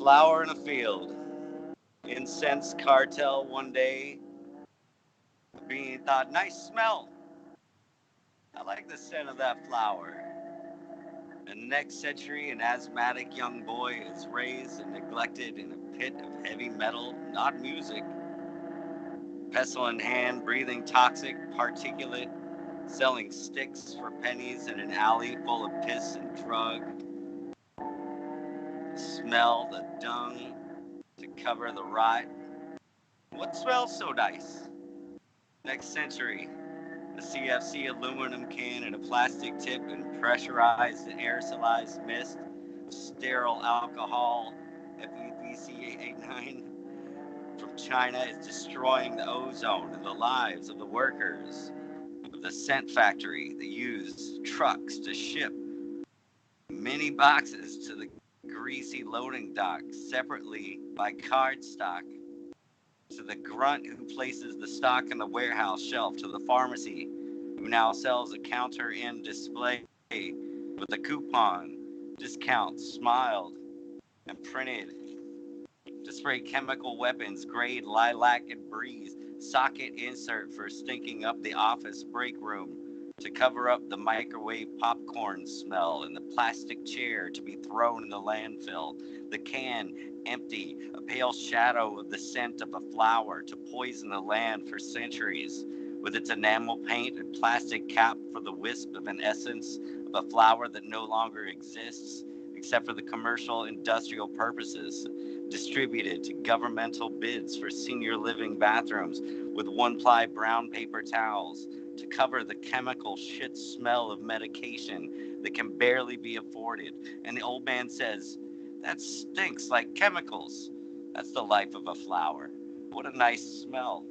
flower in a field. Incense cartel one day being thought, nice smell. I like the scent of that flower. And next century, an asthmatic young boy is raised and neglected in a pit of heavy metal, not music. Pestle in hand, breathing toxic, particulate, selling sticks for pennies in an alley full of piss and drug. Smell the dung to cover the rot. What smells so nice? Next century, a CFC aluminum can and a plastic tip and pressurized and aerosolized mist of sterile alcohol, FEVC89, from China is destroying the ozone and the lives of the workers of the scent factory that use trucks to ship many boxes to the greasy loading dock separately by card stock, to the grunt who places the stock in the warehouse shelf, to the pharmacy who now sells a counter-in display with a coupon, discount, smiled, and printed to spray chemical weapons, grade lilac and breeze, socket insert for stinking up the office break room, to cover up the microwave popcorn smell, and the plastic chair to be thrown in the landfill, the can empty, a pale shadow of the scent of a flower to poison the land for centuries, with its enamel paint and plastic cap for the wisp of an essence of a flower that no longer exists, except for the commercial industrial purposes, distributed to governmental bids for senior living bathrooms with one-ply brown paper towels to cover the chemical shit smell of medication that can barely be afforded. And the old man says, that stinks like chemicals. That's the life of a flower. What a nice smell.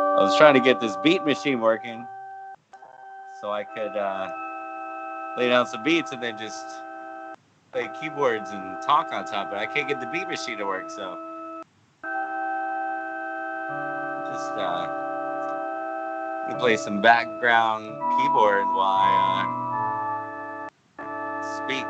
I was trying to get this beat machine working so I could lay down some beats and then just play keyboards and talk on top, but I can't get the beat machine to work, so just play some background keyboard while I speak.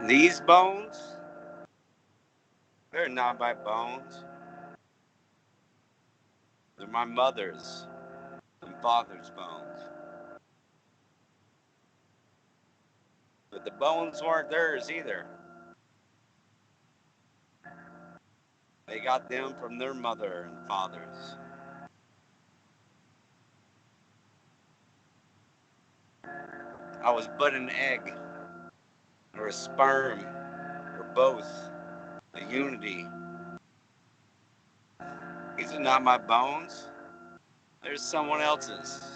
These bones, they're not my bones. They're my mother's and father's bones. But the bones weren't theirs either. They got them from their mother and fathers. I was but an egg, or a sperm, or both, a unity. These are not my bones. They're someone else's.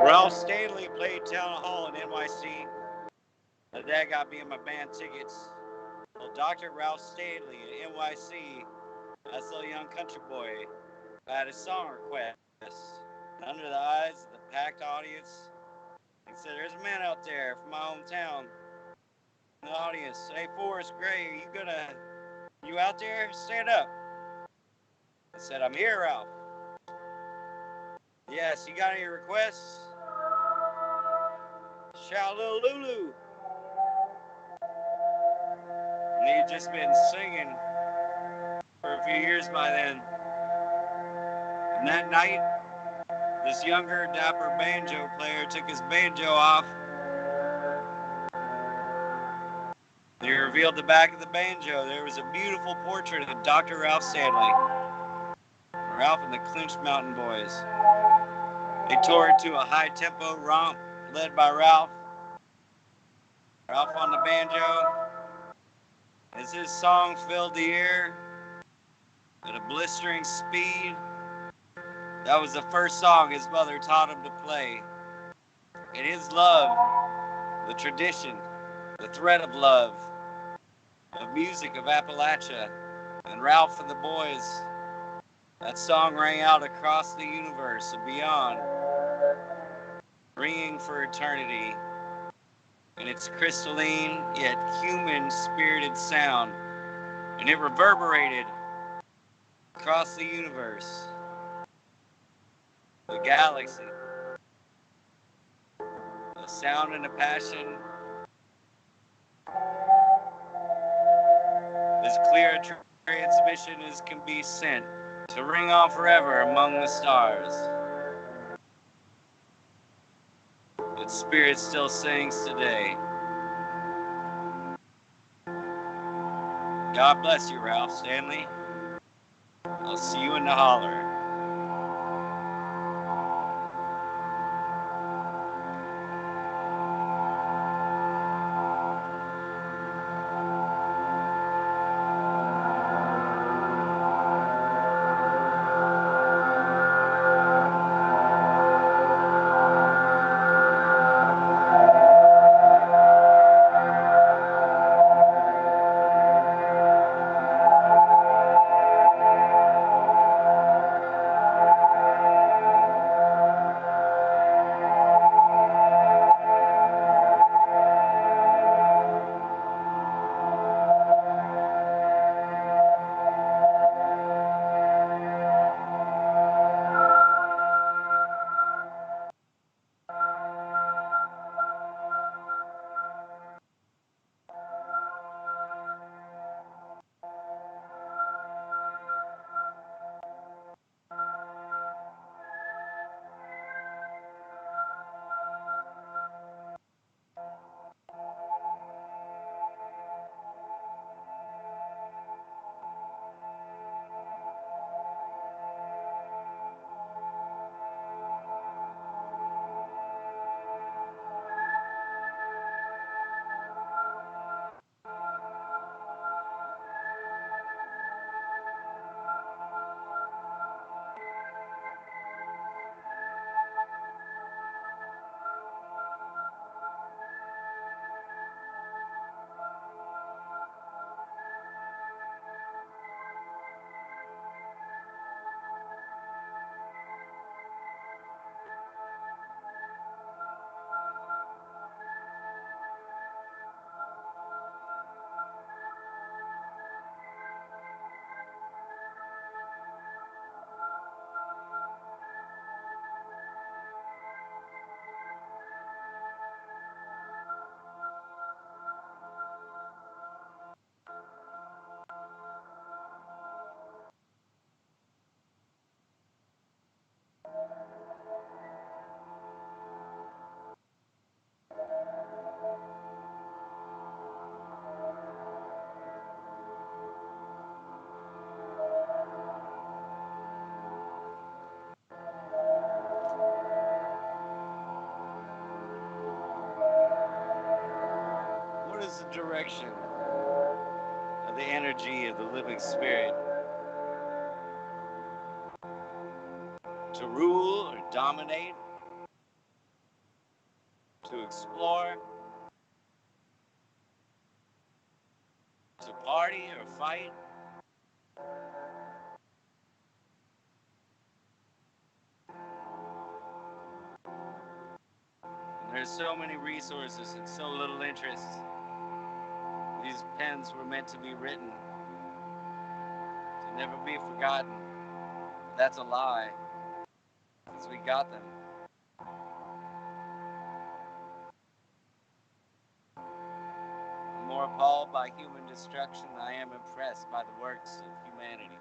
Ralph Stanley played Town Hall in NYC. My dad got me and my band tickets. Well, Dr. Ralph Stanley in NYC, I saw a young country boy. I had a song request. Under the eyes of the packed audience, he said, "There's a man out there from my hometown." In the audience, "Hey, Forrest Gray, you out there? Stand up." I said, "I'm here, Ralph." "Yes, you got any requests?" "Shout Little Lulu." And he had just been singing for a few years by then. And that night, this younger, dapper banjo player took his banjo off. They revealed the back of the banjo. There was a beautiful portrait of Dr. Ralph Stanley. Ralph and the Clinch Mountain Boys. They tore into a high-tempo romp led by Ralph. Ralph on the banjo. As his song filled the air at a blistering speed, that was the first song his mother taught him to play. And his love, the tradition, the thread of love, of music of Appalachia, and Ralph and the boys, that song rang out across the universe and beyond, ringing for eternity in its crystalline yet human-spirited sound, and it reverberated across the universe, the galaxy, the sound and the passion, as clear a transmission as can be sent, to ring on forever among the stars. Its spirit still sings today. God bless you, Ralph Stanley. I'll see you in the holler. What is the direction of the energy of the living spirit? To rule or dominate? to explore, to party or fight. And there's so many resources and so little interest. These pens were meant to be written, to never be forgotten. That's a lie, because we got them. I'm more appalled by human destruction than I am impressed by the works of humanity.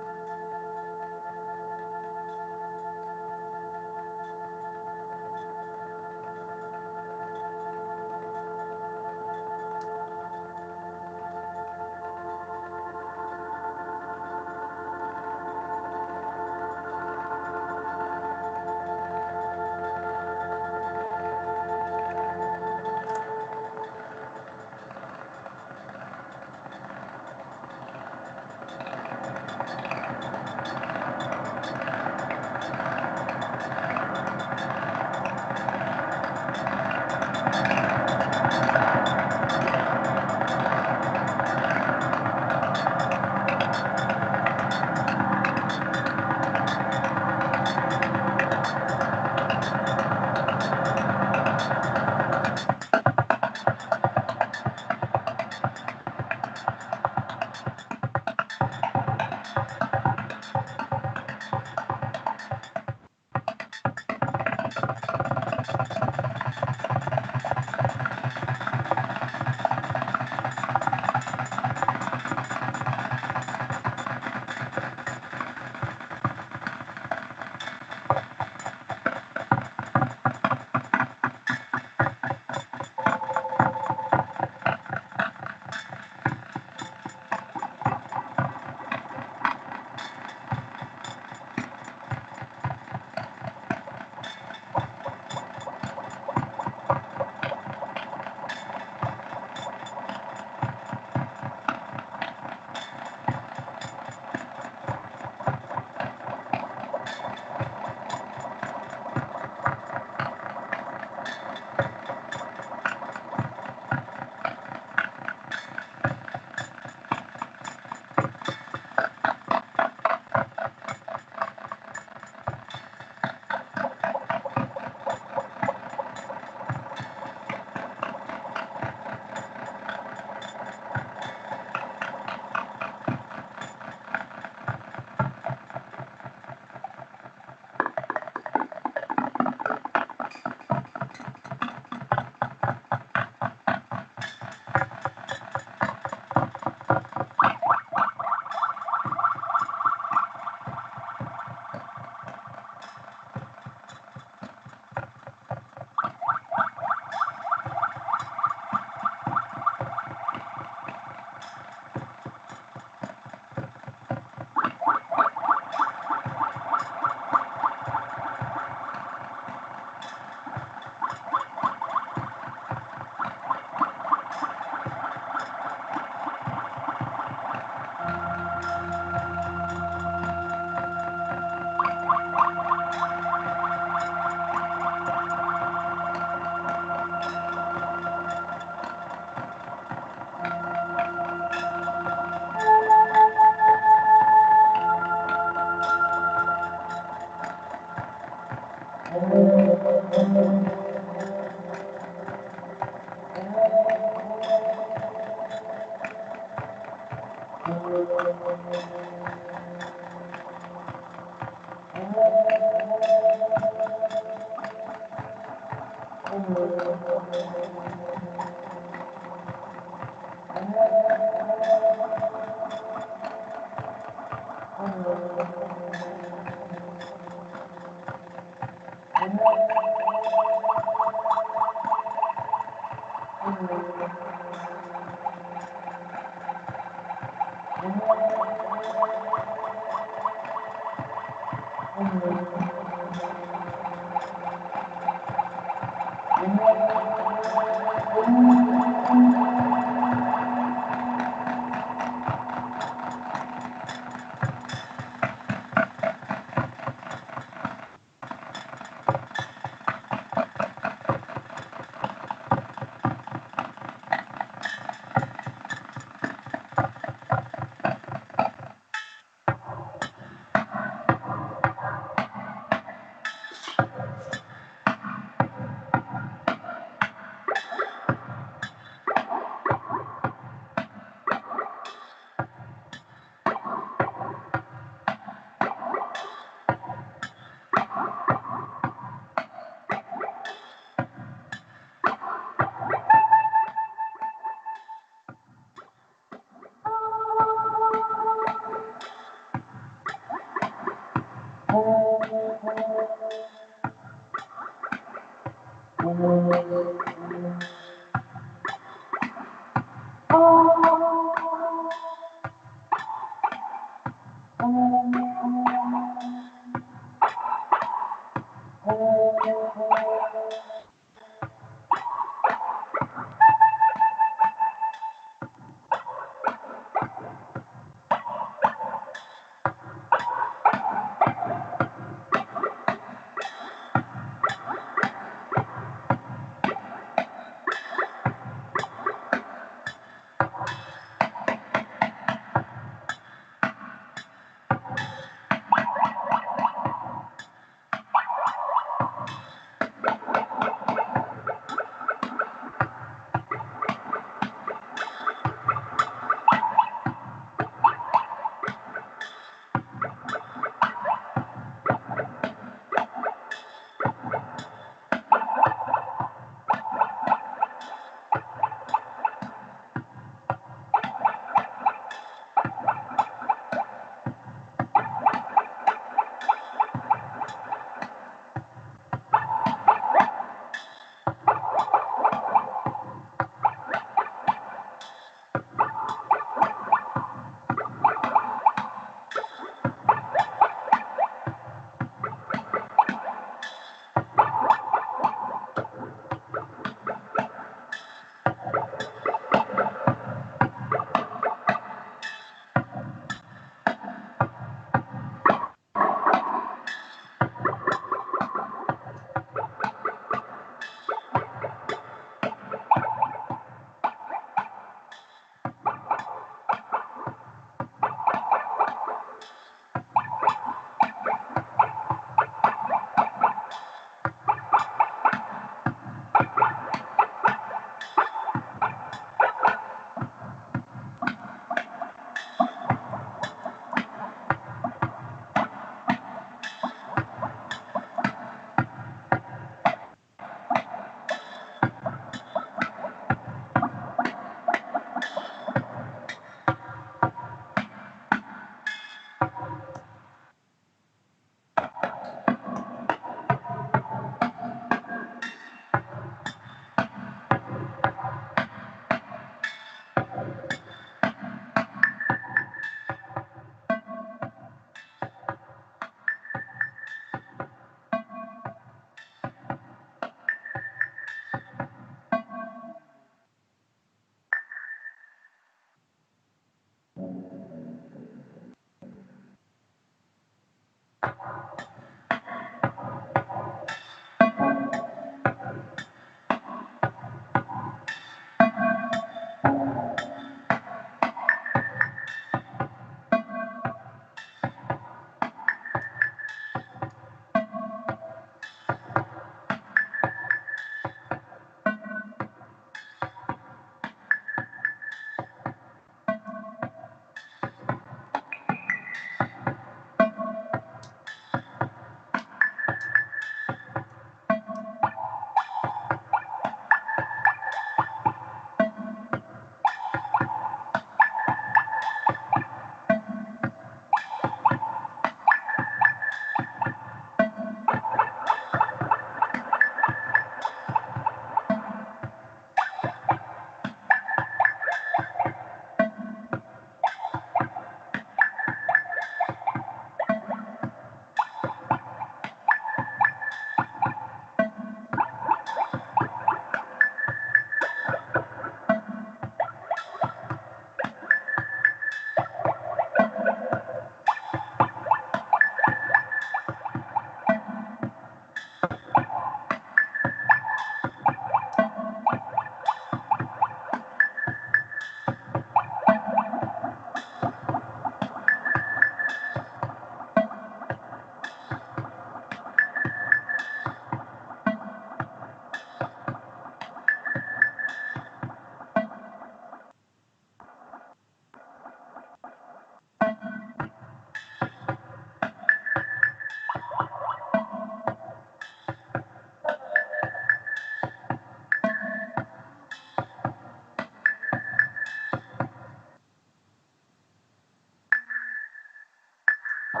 He's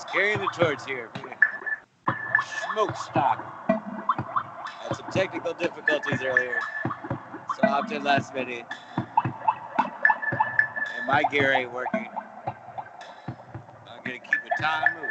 carrying the torch here. Smhoakstock. Had some technical difficulties earlier. So opted in last minute. And my gear ain't working. I'm gonna keep the time moving.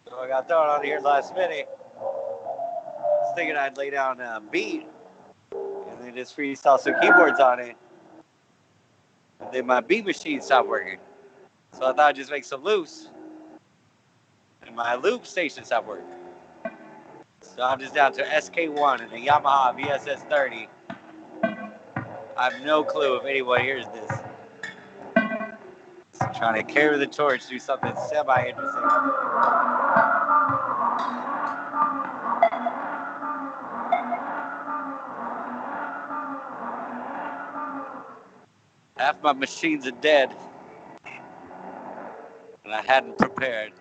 So I got thrown on here last minute. I was thinking I'd lay down a beat and then just freestyle some keyboards on it. And then my beat machine stopped working. So I thought I'd just make some loops. And my loop station stopped working. So I'm just down to SK1 and a Yamaha VSS30. I have no clue if anyone hears this. Just trying to carry the torch, do something semi-interesting. Half my machines are dead. And I hadn't prepared.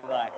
Bye.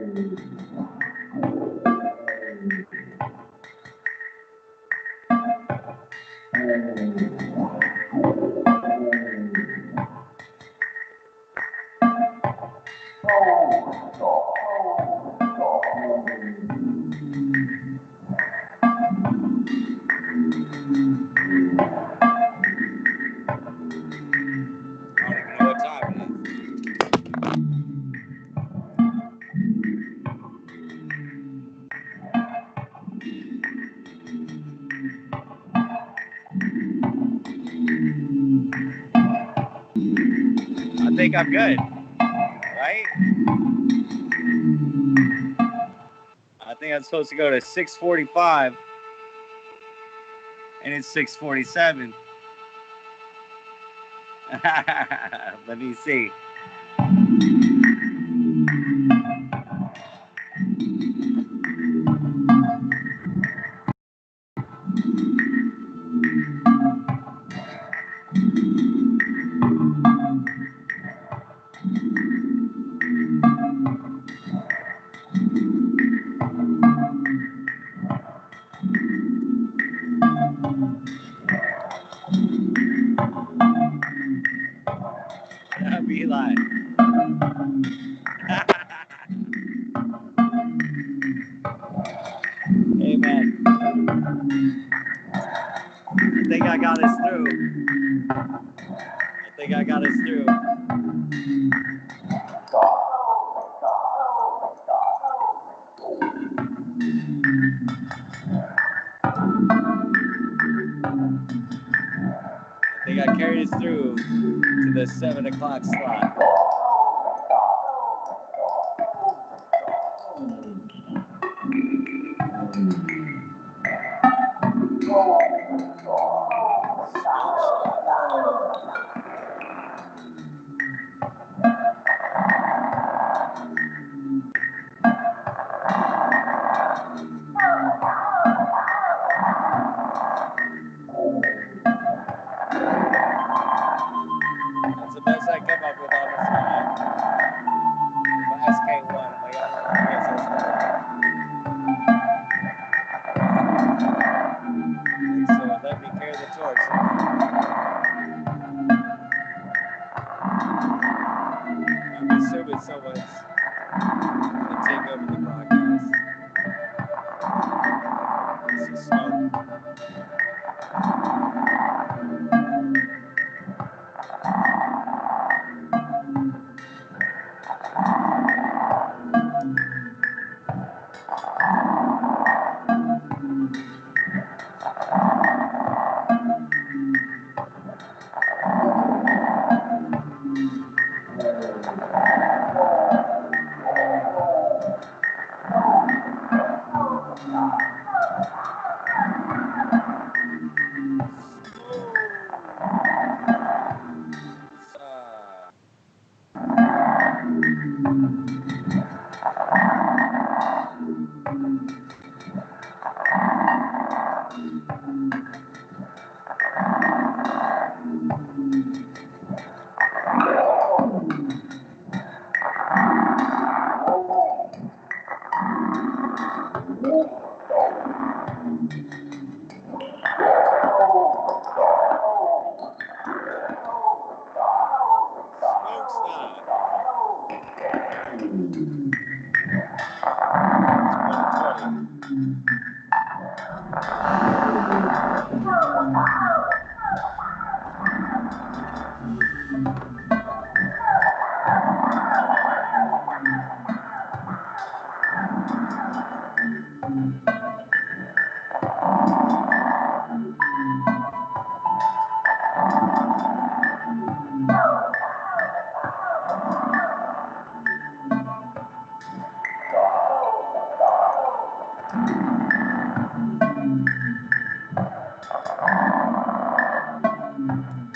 I think I'm good, right? I think I'm supposed to go to 6:45, and it's 6:47. Let me see. That'd be like. Hey man, I think I got us through. I think I carried us through to the 7 o'clock slot. That's the best I come up with on the fly. My SK1, I'm like, I don't know what this is. So let me carry the torch. I'm assuming someone's gonna take over the broadcast. This is smoke.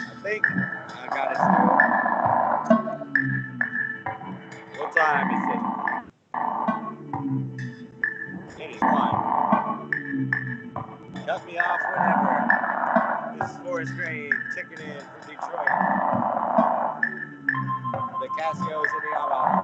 I think I got us through. What time is it? It is 1. Cut me off whenever. This is Forrest Gray, checking in from Detroit. The Casios in the Outlaws.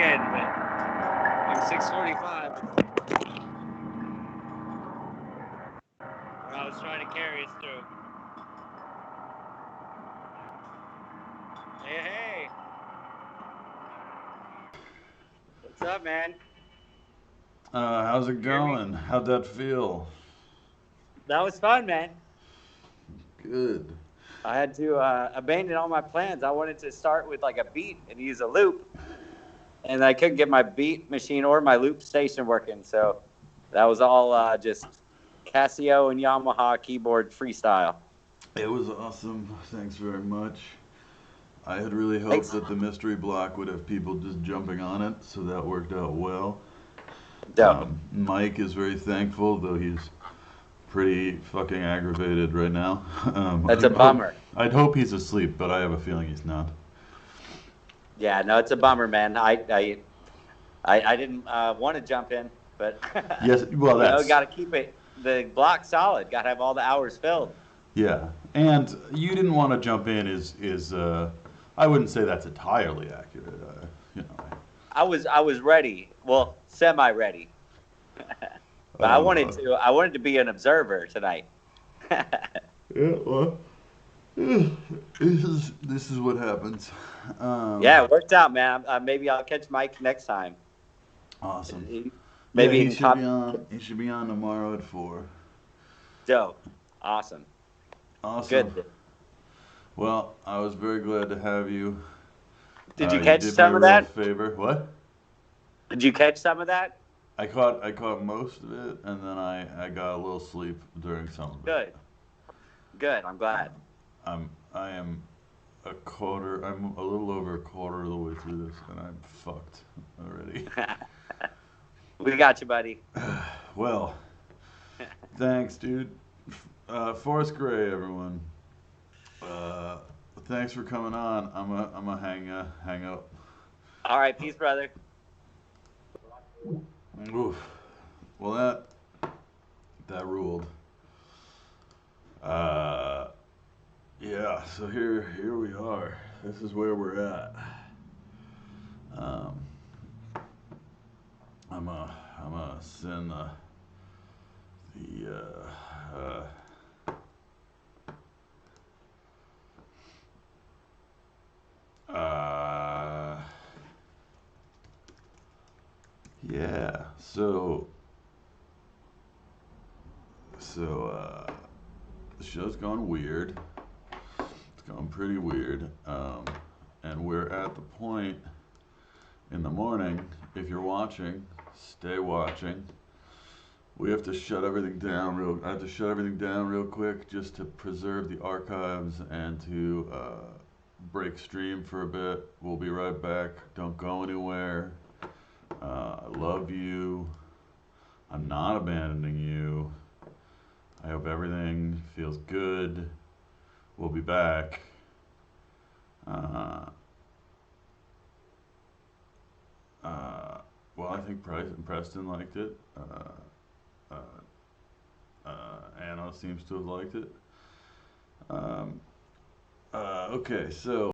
again, but like 6:45. I was trying to carry us through. Hey. What's up, man? How's it going? How'd that feel? That was fun, man. Good. I had to abandon all my plans. I wanted to start with like a beat and use a loop, and I couldn't get my beat machine or my loop station working. So that was all just Casio and Yamaha keyboard freestyle. It was awesome. Thanks very much. I had really hoped that the mystery block would have people just jumping on it, so that worked out well. Mike is very thankful, though he's pretty fucking aggravated right now. That's a bummer. I'd hope he's asleep, but I have a feeling he's not. Yeah, no, it's a bummer, man. I didn't want to jump in, but Yes, well, that's got to keep the block solid. Got to have all the hours filled. Yeah, and you didn't want to jump in is I wouldn't say that's entirely accurate. I was ready. Well, semi-ready. But I wanted to be an observer tonight. Yeah, well, this is what happens. Yeah, it worked out, man. Maybe I'll catch Mike next time. Awesome. Maybe he should be on. He should be on tomorrow at 4. Dope. Awesome. Good. Well, I was very glad to have you. Did you catch some of that? Favor. What? Did you catch some of that? I caught most of it, and then I got a little sleep during some of it. Good. I'm glad. I am I'm a little over a quarter of the way through this, and I'm fucked already. We got you, buddy. Well, thanks, dude. Forrest Gray, everyone. Thanks for coming on. I'm a hang up. All right, peace, brother. Oof. Well, that ruled. Yeah. So here we are. This is where we're at. I'm a send yeah. So the show's gone weird. It's gone pretty weird. And we're at the point in the morning. If you're watching, stay watching. We have to shut everything down I have to shut everything down real quick just to preserve the archives and to break stream for a bit. We'll be right back. Don't go anywhere. I love you. I'm not abandoning you. I hope everything feels good. We'll be back. Well, I think Preston liked it. Anna seems to have liked it. Okay, so